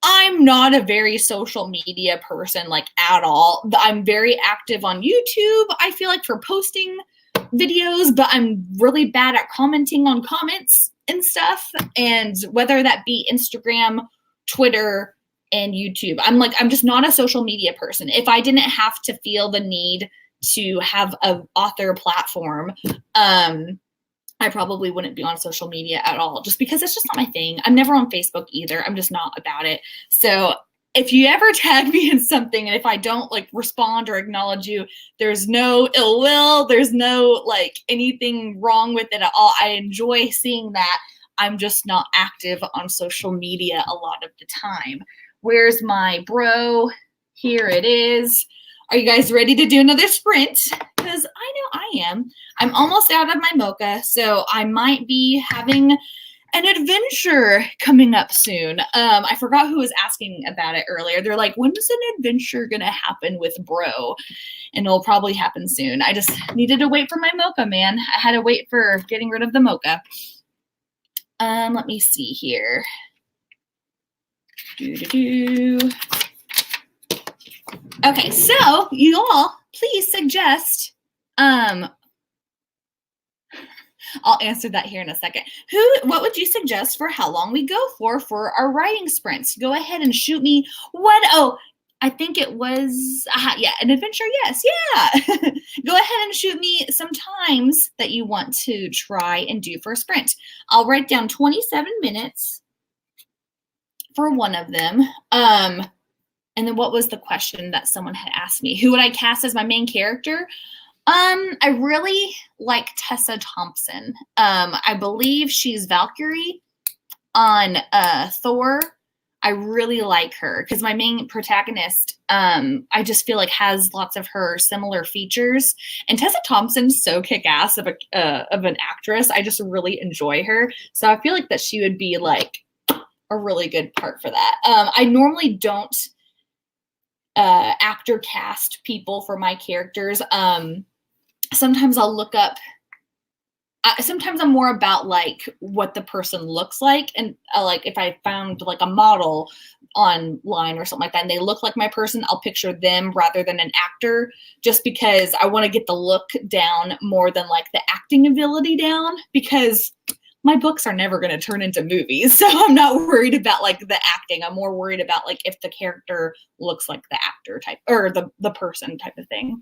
I'm not a very social media person, like at all. I'm very active on YouTube, I feel like, for posting videos, but I'm really bad at commenting on comments and stuff. And whether that be Instagram, Twitter, and YouTube, I'm just not a social media person. If I didn't have to feel the need to have an author platform, I probably wouldn't be on social media at all, just because it's just not my thing. I'm never on Facebook either. I'm just not about it. So if you ever tag me in something, and if I don't like respond or acknowledge you, there's no ill will. There's no like anything wrong with it at all. I enjoy seeing that. I'm just not active on social media a lot of the time. Where's my bro? Here it is. Are you guys ready to do another sprint? Because I know I am. I'm almost out of my mocha, so I might be having an adventure coming up soon. I forgot who was asking about it earlier. They're like, when is an adventure going to happen with bro? And it'll probably happen soon. I just needed to wait for my mocha, man. I had to wait for getting rid of the mocha. Let me see here. Okay, so you all please suggest, I'll answer that here in a second. What would you suggest for how long we go for our writing sprints? Go ahead and shoot me one. Oh, I think it was, yeah, an adventure. Yes. Yeah. Go ahead and shoot me some times that you want to try and do for a sprint. I'll write down 27 minutes for one of them. And then what was the question that someone had asked me? Who would I cast as my main character? I really like Tessa Thompson. I believe she's Valkyrie on Thor. I really like her because my main protagonist, I just feel like has lots of her similar features. And Tessa Thompson's so kick-ass of an actress. I just really enjoy her. So I feel like that she would be like a really good part for that. I normally don't actor cast people for my characters. Sometimes I'll look up, sometimes I'm more about like what the person looks like, and like if I found like a model online or something like that and they look like my person, I'll picture them rather than an actor, just because I want to get the look down more than like the acting ability down, because my books are never going to turn into movies. So I'm not worried about like the acting. I'm more worried about like if the character looks like the actor type, or the person type of thing.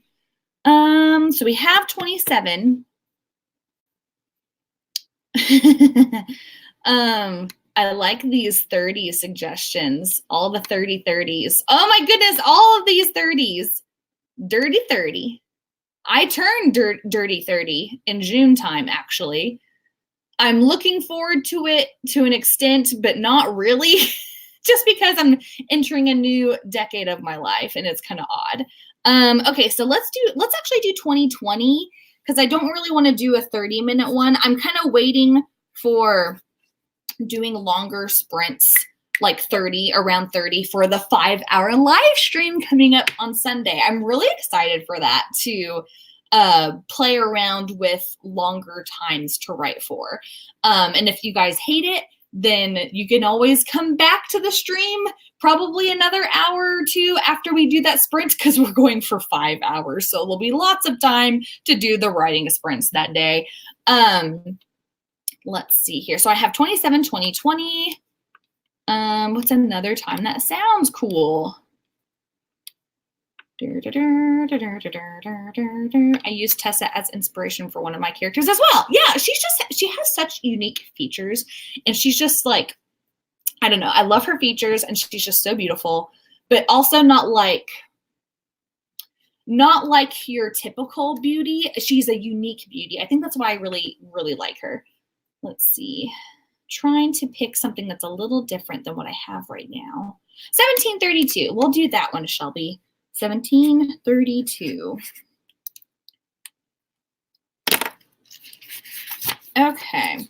So we have 27. I like these 30 suggestions. All the 30s. Oh my goodness, all of these 30s. Dirty 30. I turned dirty 30 in June time, actually. I'm looking forward to it to an extent, but not really, just because I'm entering a new decade of my life and it's kind of odd. Okay, so let's actually do 2020, because I don't really want to do a 30-minute one. I'm kind of waiting for doing longer sprints, like around 30 for the 5-hour live stream coming up on Sunday. I'm really excited for that, to play around with longer times to write for. And if you guys hate it, then you can always come back to the stream probably another hour or two after we do that sprint, because we're going for 5 hours. So there'll be lots of time to do the writing sprints that day. Let's see here. So I have 27, 20, 20. What's another time that sounds cool? I use Tessa as inspiration for one of my characters as well. Yeah, she has such unique features, and she's just like, I don't know. I love her features, and she's just so beautiful, but also not like your typical beauty. She's a unique beauty. I think that's why I really, really like her. Let's see. Trying to pick something that's a little different than what I have right now. 1732. We'll do that one, Shelby. 1732. Okay.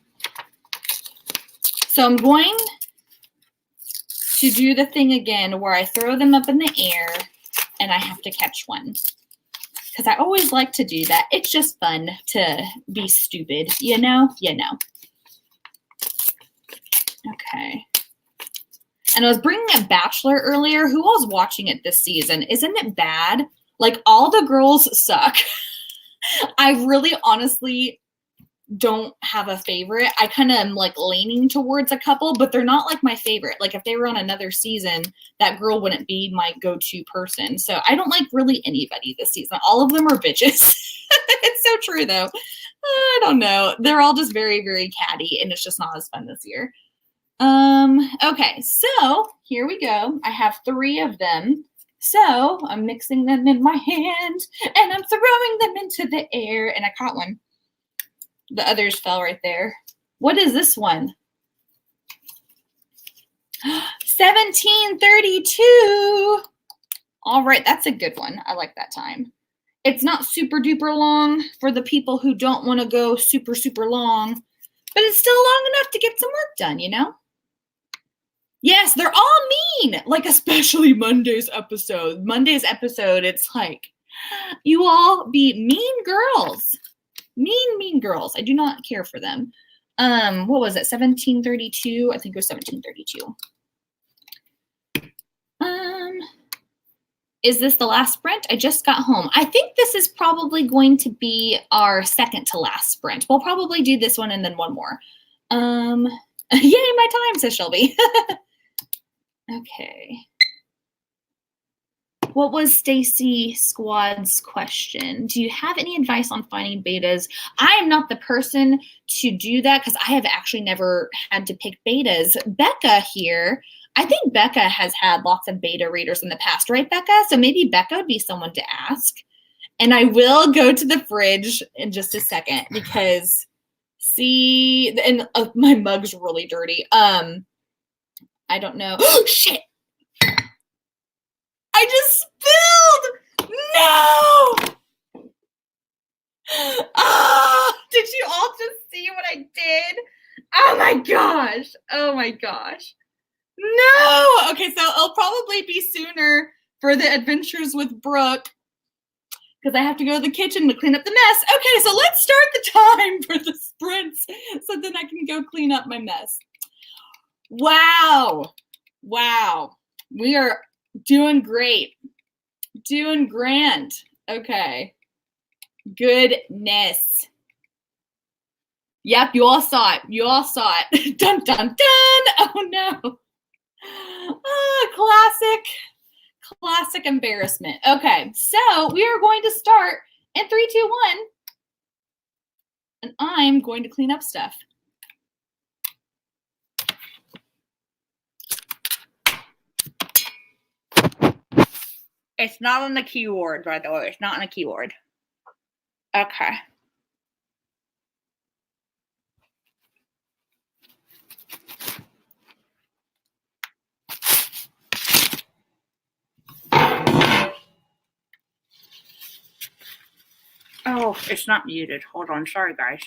So I'm going to do the thing again where I throw them up in the air and I have to catch one. Because I always like to do that. It's just fun to be stupid, you know? You know. Okay. And I was bringing up Bachelor earlier. Who was watching it this season? Isn't it bad? Like, all the girls suck. I really honestly don't have a favorite. I kind of am like leaning towards a couple, but they're not like my favorite. Like, if they were on another season, that girl wouldn't be my go-to person. So I don't like really anybody this season. All of them are bitches. It's so true, though. I don't know. They're all just very, very catty, and it's just not as fun this year. Okay, so here we go. I have 3 of them. So I'm mixing them in my hand and I'm throwing them into the air, and I caught one. The others fell right there. What is this one? 1732. All right, that's a good one. I like that time. It's not super duper long for the people who don't want to go super, super long, but it's still long enough to get some work done, you know? Yes, they're all mean, like especially Monday's episode. Monday's episode, it's like, you all be mean girls. Mean girls. I do not care for them. What was it? 1732? I think it was 1732. Is this the last sprint? I just got home. I think this is probably going to be our second to last sprint. We'll probably do this one and then one more. Yay, my time, says Shelby. Okay. What was Stacy Squad's question? Do you have any advice on finding betas? I am not the person to do that because I have actually never had to pick betas. Becca here, I think Becca has had lots of beta readers in the past, right, Becca? So maybe Becca would be someone to ask. And I will go to the fridge in just a second because, see, and my mug's really dirty. I don't know. Oh, shit! I just spilled! No! Oh, did you all just see what I did? Oh my gosh. Oh my gosh. No! Okay, so it'll probably be sooner for the adventures with Brooke because I have to go to the kitchen to clean up the mess. Okay, so let's start the time for the sprints so then I can go clean up my mess. Wow. Wow. We are doing great. Doing grand. Okay. Goodness. Yep, you all saw it. You all saw it. Dun, dun, dun. Oh, no. Oh, classic embarrassment. Okay, so we are going to start in 3, 2, 1. And I'm going to clean up stuff. It's not on the keyboard, by the way. It's not on the keyboard. Okay. Oh, it's not muted. Hold on. Sorry, guys.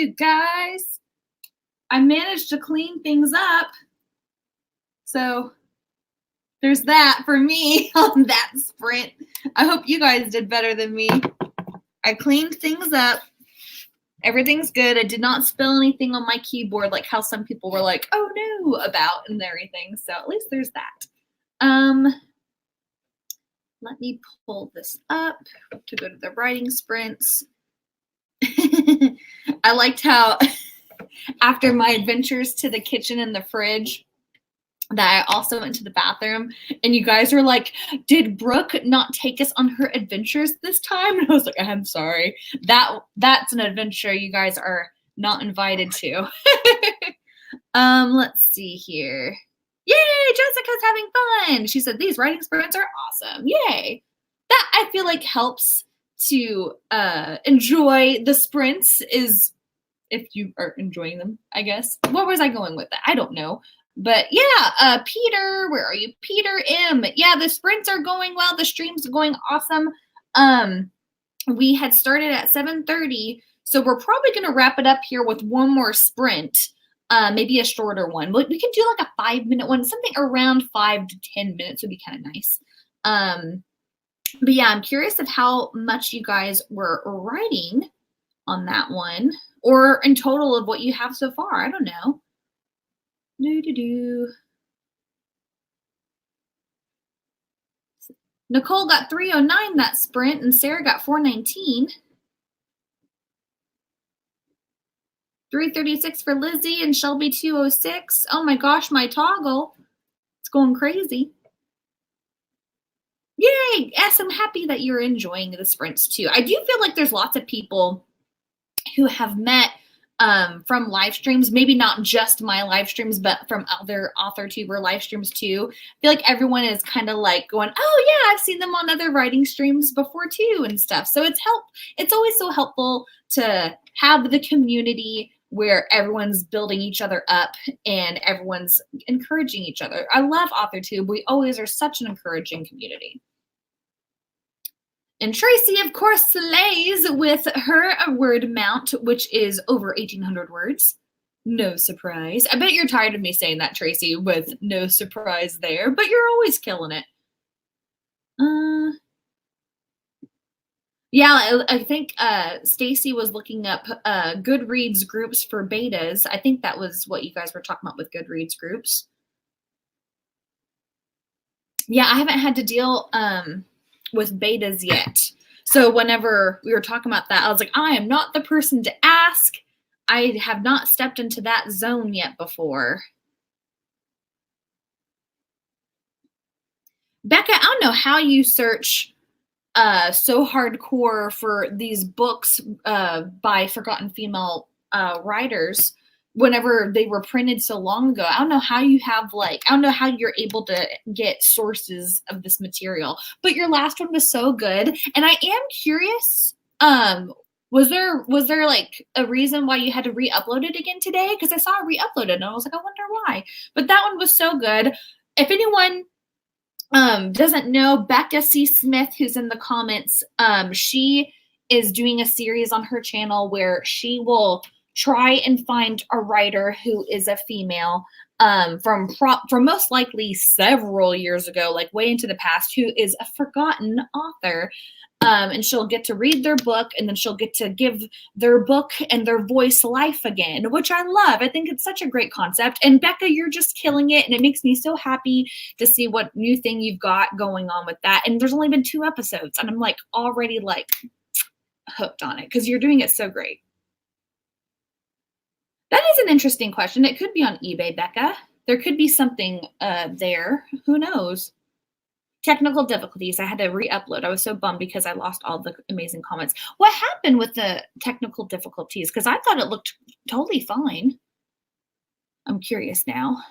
you guys. I managed to clean things up. So there's that for me on that sprint. I hope you guys did better than me. I cleaned things up. Everything's good. I did not spill anything on my keyboard like how some people were like, oh no, about and everything. So at least there's that. Let me pull this up to go to the writing sprints. I liked how after my adventures to the kitchen and the fridge, that I also went to the bathroom, and you guys were like, did Brooke not take us on her adventures this time? And I was like, I'm sorry. That's an adventure you guys are not invited to. Let's see here. Yay, Jessica's having fun. She said these writing sprints are awesome. Yay. That I feel like helps to enjoy the sprints is if you are enjoying them, I guess. Where was I going with that? I don't know. But yeah, Peter, where are you? Peter M. Yeah, the sprints are going well. The streams are going awesome. We had started at 7:30, so we're probably going to wrap it up here with one more sprint, maybe a shorter one. We could do like a 5-minute one, something around 5 to 10 minutes would be kind of nice. But yeah, I'm curious of how much you guys were writing on that one, or in total of what you have so far. I don't know. Nicole got 309 that sprint, and Sarah got 419. 336 for Lizzie, and Shelby 206. Oh my gosh, my toggle. It's going crazy. Yay! Yes, I'm happy that you're enjoying the sprints too. I do feel like there's lots of people who have met from live streams, maybe not just my live streams, but from other AuthorTuber live streams too. I feel like everyone is kind of like going, oh yeah, I've seen them on other writing streams before too and stuff. So it's always so helpful to have the community where everyone's building each other up and everyone's encouraging each other. I love AuthorTube. We always are such an encouraging community. And Tracy, of course, slays with her word mount, which is over 1,800 words. No surprise. I bet you're tired of me saying that, Tracy, with no surprise there, but you're always killing it. Yeah, I think Stacy was looking up Goodreads groups for betas. I think that was what you guys were talking about with Goodreads groups. Yeah, I haven't had to deal with betas yet. So whenever we were talking about that, I was like, I am not the person to ask. I have not stepped into that zone yet before. Becca, I don't know how you search so hardcore for these books by forgotten female writers whenever they were printed so long ago. I don't know how you have I don't know how you're able to get sources of this material, but your last one was so good. And I am curious, was there like a reason why you had to re-upload it again today? Because I saw it re-uploaded and I was like, I wonder why. But that one was so good. If anyone doesn't know, Becca C. Smith, who's in the comments, she is doing a series on her channel where she will try and find a writer who is a female from most likely several years ago, like way into the past, who is a forgotten author. And she'll get to read their book, and then she'll get to give their book and their voice life again, which I love. I think it's such a great concept. And Becca, you're just killing it, and it makes me so happy to see what new thing you've got going on with that. And there's only been 2 episodes, and I'm like already like hooked on it because you're doing it so great. That is an interesting question. It could be on eBay, Becca. There could be something there. Who knows? Technical difficulties. I had to re-upload. I was so bummed because I lost all the amazing comments. What happened with the technical difficulties? Because I thought it looked totally fine. I'm curious now.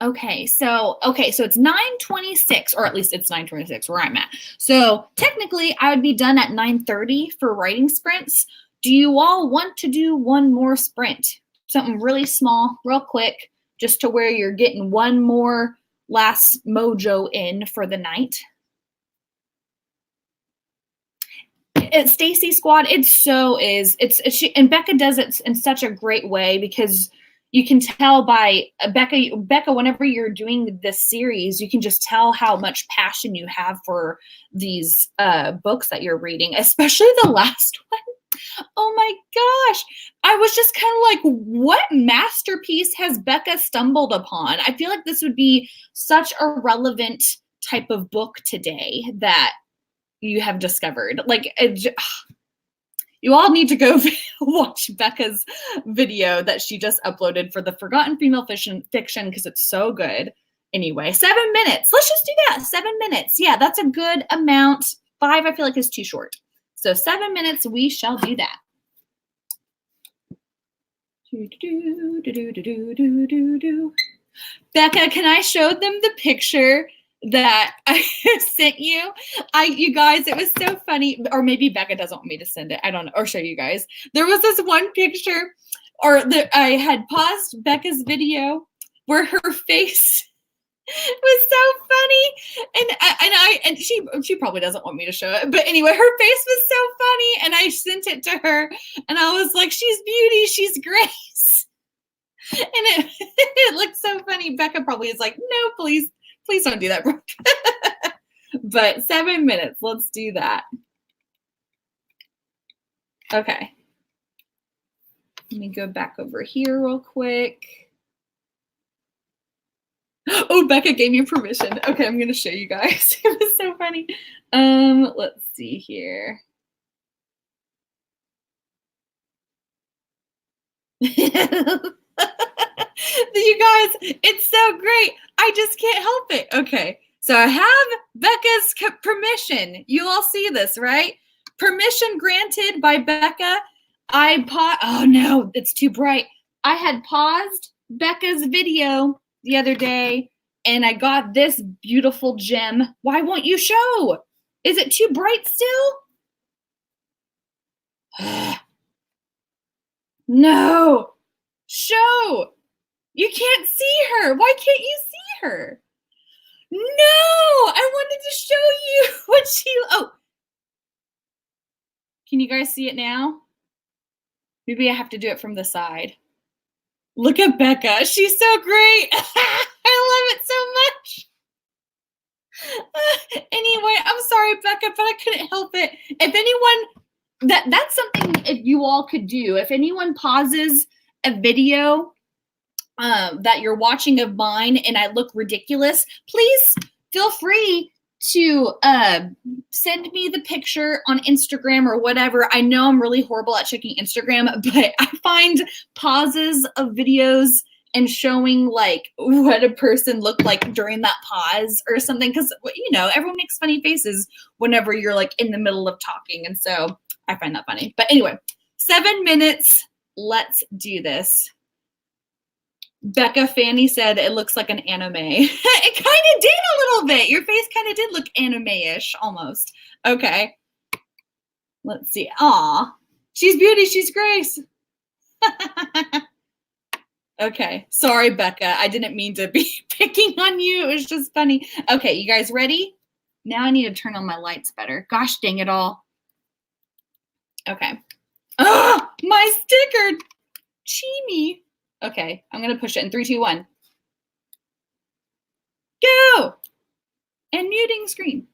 Okay, so it's 9:26, or at least it's 9:26 where I'm at. So technically, I would be done at 9:30 for writing sprints. Do you all want to do one more sprint? Something really small, real quick, just to where you're getting one more last mojo in for the night. Stacy Squad, it so is. And Becca does it in such a great way because you can tell by Becca, whenever you're doing this series, you can just tell how much passion you have for these books that you're reading, especially the last one. Oh my gosh. I was just kind of like, what masterpiece has Becca stumbled upon? I feel like this would be such a relevant type of book today that you have discovered. Like, you all need to go watch Becca's video that she just uploaded for the Forgotten Female Fiction because it's so good. Anyway, 7 minutes. Let's just do that. 7 minutes. Yeah, that's a good amount. 5, I feel like, is too short. So 7 minutes, we shall do that. Becca, can I show them the picture that I sent you? You guys, it was so funny. Or maybe Becca doesn't want me to send it. I don't know. Or show you guys. There was this one picture, I had paused Becca's video where her face was so funny, and she probably doesn't want me to show it, but anyway, her face was so funny, and I sent it to her, and I was like, "She's beauty, she's grace," and it looked so funny. Becca probably is like, "No, please don't do that, Brooke." But 7 minutes, let's do that. Okay, let me go back over here real quick. Oh, Becca gave me permission. Okay, I'm gonna show you guys. It was so funny. Let's see here. You guys, it's so great. I just can't help it. Okay, so I have Becca's permission. You all see this, right? Permission granted by Becca. Oh no, it's too bright. I had paused Becca's video the other day, and I got this beautiful gem. Why won't you show? Is it too bright still? No. Show. You can't see her. Why can't you see her? No, I wanted to show you what oh. Can you guys see it now? Maybe I have to do it from the side. Look at Becca. She's so great. I love it so much. Anyway, I'm sorry, Becca, but I couldn't help it. If anyone, that's something if you all could do. If anyone pauses a video that you're watching of mine and I look ridiculous, please feel free to send me the picture on Instagram or whatever. I know I'm really horrible at checking Instagram, but I find pauses of videos and showing like what a person looked like during that pause or something, because everyone makes funny faces whenever you're like in the middle of talking, and so I find that funny. But anyway, 7 minutes. Let's do this. Becca Fanny said it looks like an anime. It kind of did a little bit. Your face kind of did look anime-ish almost. Okay. Let's see. Aw. She's beauty. She's grace. Okay. Sorry, Becca. I didn't mean to be picking on you. It was just funny. Okay. You guys ready? Now I need to turn on my lights better. Gosh dang it all. Okay. Oh, my sticker. Chimmy. Okay, I'm going to push it in 3, 2, 1. Go! And muting screen.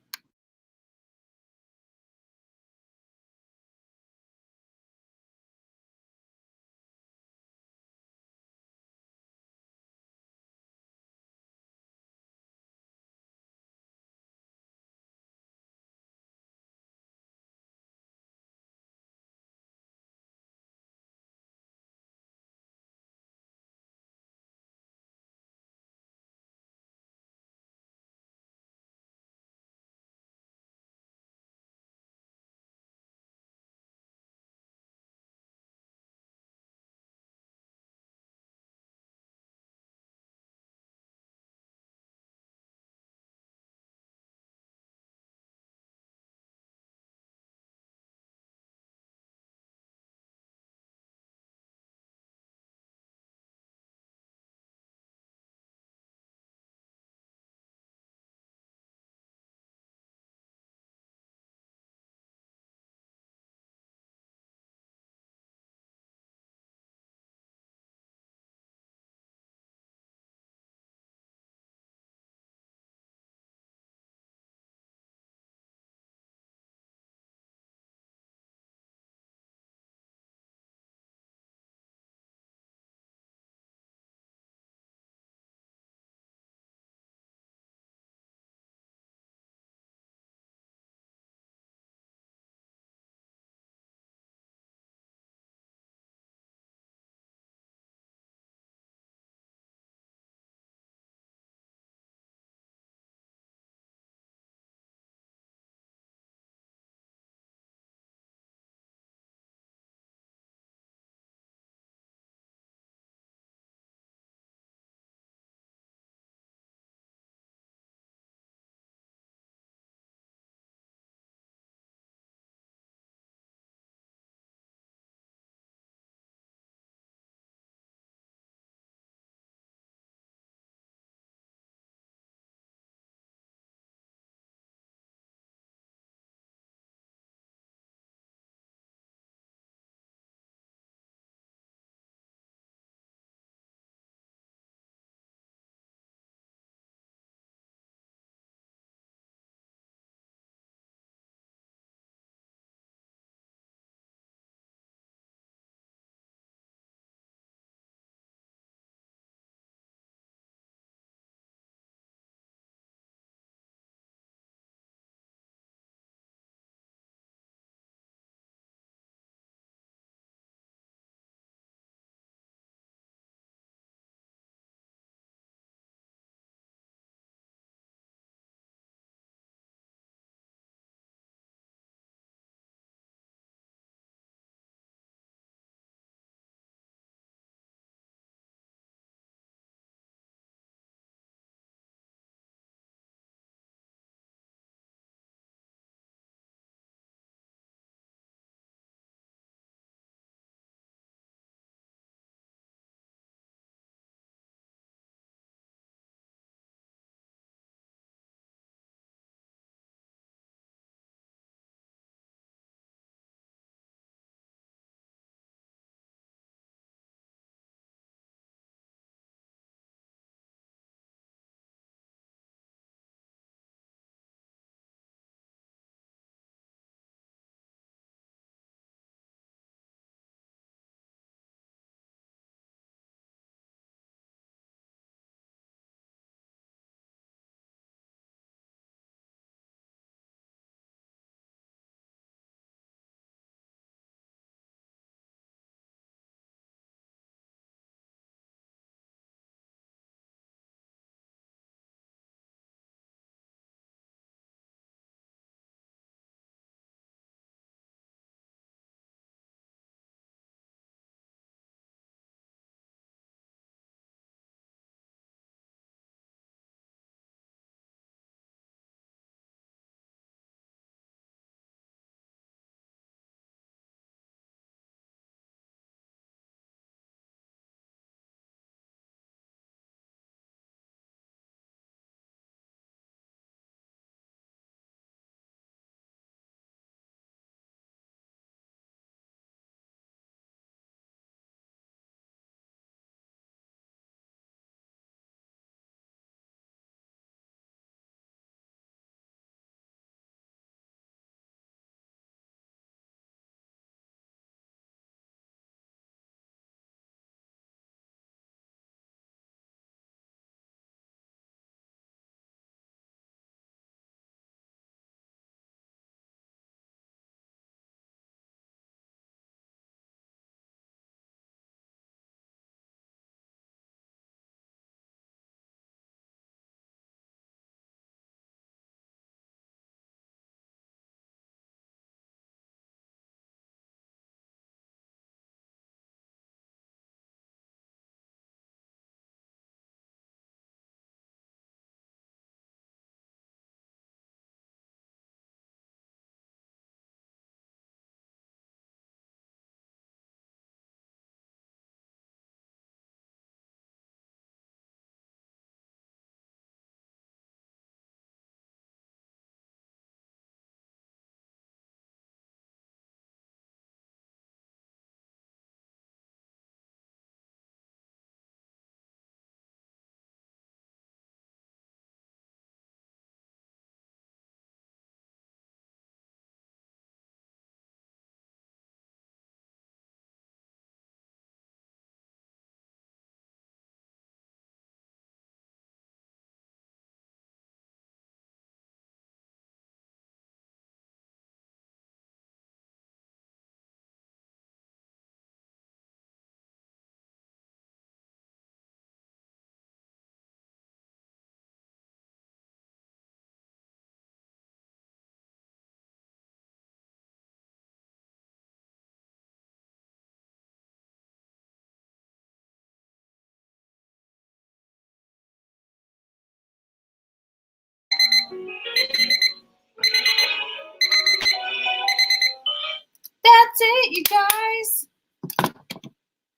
guys.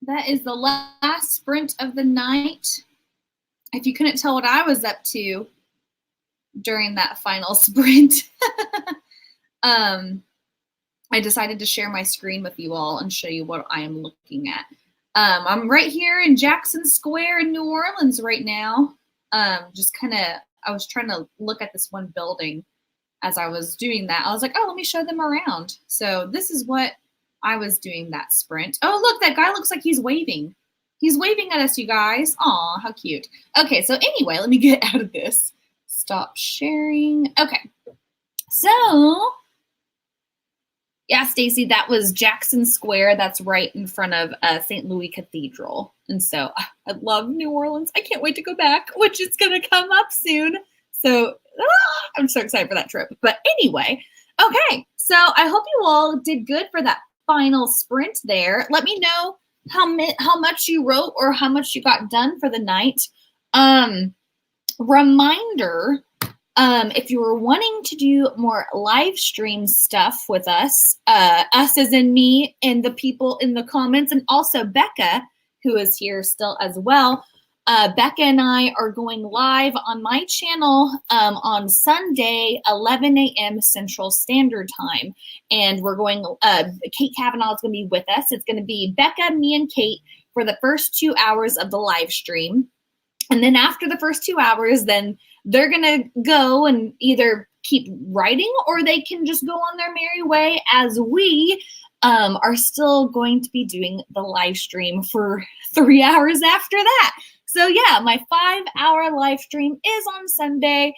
That is the last sprint of the night. If you couldn't tell what I was up to during that final sprint, I decided to share my screen with you all and show you what I am looking at. I'm right here in Jackson Square in New Orleans right now. Just kind of, I was trying to look at this one building as I was doing that. I was like, oh, let me show them around. So this is what I was doing that sprint. Oh, look, that guy looks like he's waving. He's waving at us, you guys. Aw, how cute. Okay, so anyway, let me get out of this. Stop sharing. Okay, so yeah, Stacy, that was Jackson Square. That's right in front of St. Louis Cathedral. And so I love New Orleans. I can't wait to go back, which is going to come up soon. So I'm so excited for that trip. But anyway, okay. So I hope you all did good for that final sprint there. Let me know how much you wrote or how much you got done for the night. Reminder, if you were wanting to do more live stream stuff with us as in me and the people in the comments, and also Becca, who is here still as well. Becca and I are going live on my channel on Sunday, 11 a.m. Central Standard Time. And we're going, Kate Kavanaugh is going to be with us. It's going to be Becca, me, and Kate for the first 2 hours of the live stream. And then after the first 2 hours, then they're going to go and either keep writing or they can just go on their merry way as we are still going to be doing the live stream for 3 hours after that. So yeah, my 5-hour live stream is on Sunday.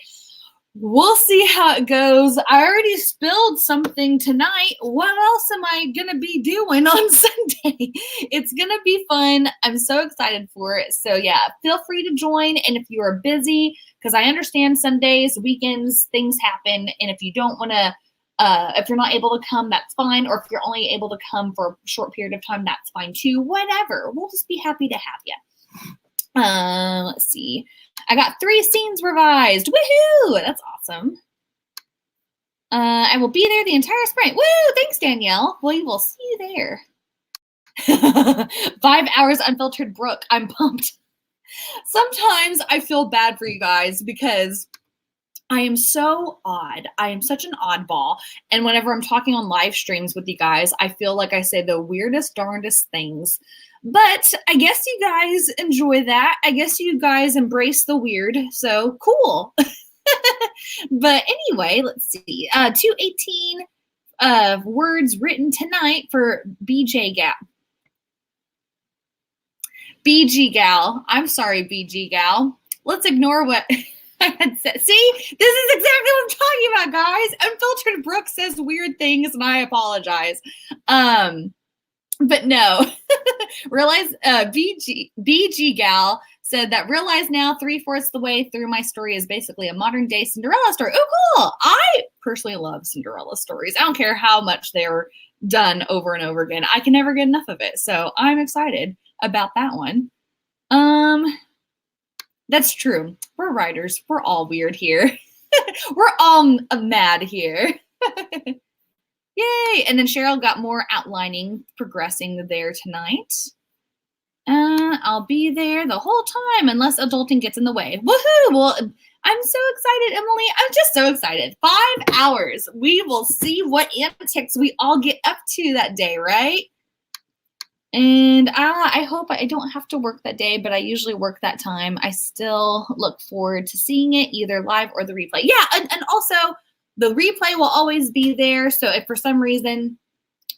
We'll see how it goes. I already spilled something tonight. What else am I going to be doing on Sunday? It's going to be fun. I'm so excited for it. So yeah, feel free to join. And if you are busy, because I understand Sundays, weekends, things happen. And if you don't want to, if you're not able to come, that's fine. Or if you're only able to come for a short period of time, that's fine too. Whatever. We'll just be happy to have you. Let's see. I got 3 scenes revised. Woohoo! That's awesome. I will be there the entire sprint. Woo! Thanks, Danielle. We will see you there. 5 hours unfiltered Brooke. I'm pumped. Sometimes I feel bad for you guys because I am so odd. I am such an oddball. And whenever I'm talking on live streams with you guys, I feel like I say the weirdest, darndest things. But I guess you guys enjoy that. I guess you guys embrace the weird. So cool. But anyway, let's see. 218 words written tonight for BG Gal. I'm sorry, BG Gal. Let's ignore what I had said. See, this is exactly what I'm talking about, guys. Unfiltered Brooke says weird things, and I apologize. But no, realize BG Gal said that realize now 3/4 the way through my story is basically a modern day Cinderella story. Oh, cool. I personally love Cinderella stories. I don't care how much they're done over and over again. I can never get enough of it. So I'm excited about that one. That's true. We're writers. We're all weird here. We're all mad here. Yay! And then Cheryl got more outlining progressing there tonight. I'll be there the whole time unless adulting gets in the way. Woohoo! Well, I'm so excited, Emily. I'm just so excited. 5 hours. We will see what antics we all get up to that day, right? And I hope I don't have to work that day, but I usually work that time. I still look forward to seeing it either live or the replay. Yeah, and also the replay will always be there. So if for some reason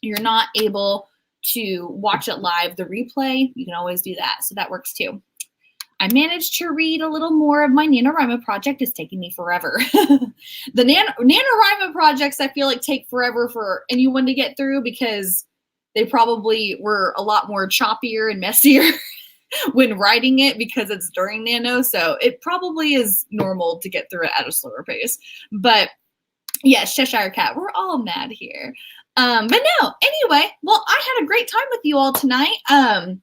you're not able to watch it live, the replay, you can always do that. So that works too. I managed to read a little more of my NaNoWriMo project. It's taking me forever. The NaNoWriMo projects I feel like take forever for anyone to get through because they probably were a lot more choppier and messier when writing it because it's during Nano. So it probably is normal to get through it at a slower pace. But yes, Cheshire Cat, we're all mad here. But no, anyway, well, I had a great time with you all tonight. I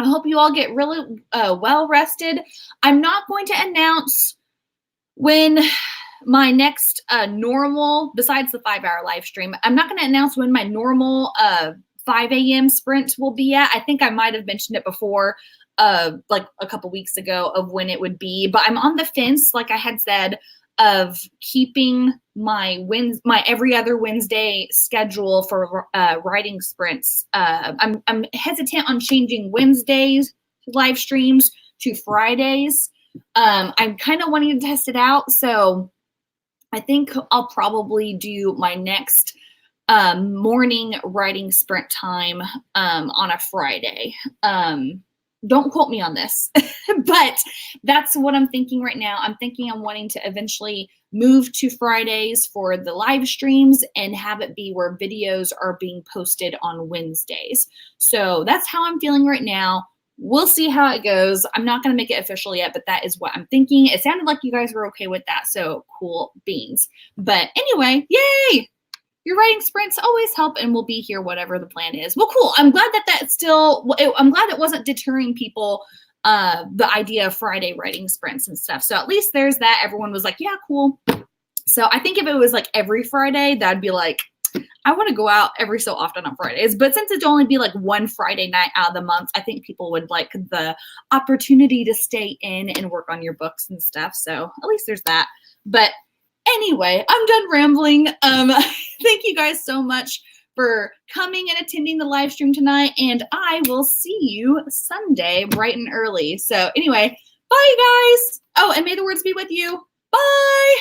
hope you all get really well rested. I'm not going to announce when my next normal, besides the 5-hour live stream, I'm not going to announce when my normal 5 a.m. sprint will be at. I think I might have mentioned it before, like a couple weeks ago, of when it would be, but I'm on the fence, like I had said, of keeping my every other Wednesday schedule for writing sprints. I'm hesitant on changing Wednesdays live streams to Fridays. I'm kind of wanting to test it out, so I think I'll probably do my next morning writing sprint time on a Friday. Don't quote me on this, but that's what I'm thinking right now. I'm thinking I'm wanting to eventually move to Fridays for the live streams and have it be where videos are being posted on Wednesdays. So that's how I'm feeling right now. We'll see how it goes. I'm not going to make it official yet, but that is what I'm thinking. It sounded like you guys were okay with that, so cool beans. But anyway, yay! Your writing sprints always help, and we'll be here whatever the plan is. Well, cool. I'm glad I'm glad it wasn't deterring people, the idea of Friday writing sprints and stuff. So at least there's that. Everyone was like, yeah, cool. So I think if it was like every Friday, that'd be like, I want to go out every so often on Fridays. But since it'd only be like one Friday night out of the month, I think people would like the opportunity to stay in and work on your books and stuff. So at least there's that. But anyway, I'm done rambling. Thank you guys so much for coming and attending the live stream tonight, and I will see you Sunday bright and early. So anyway, bye guys. Oh, and may the words be with you. Bye.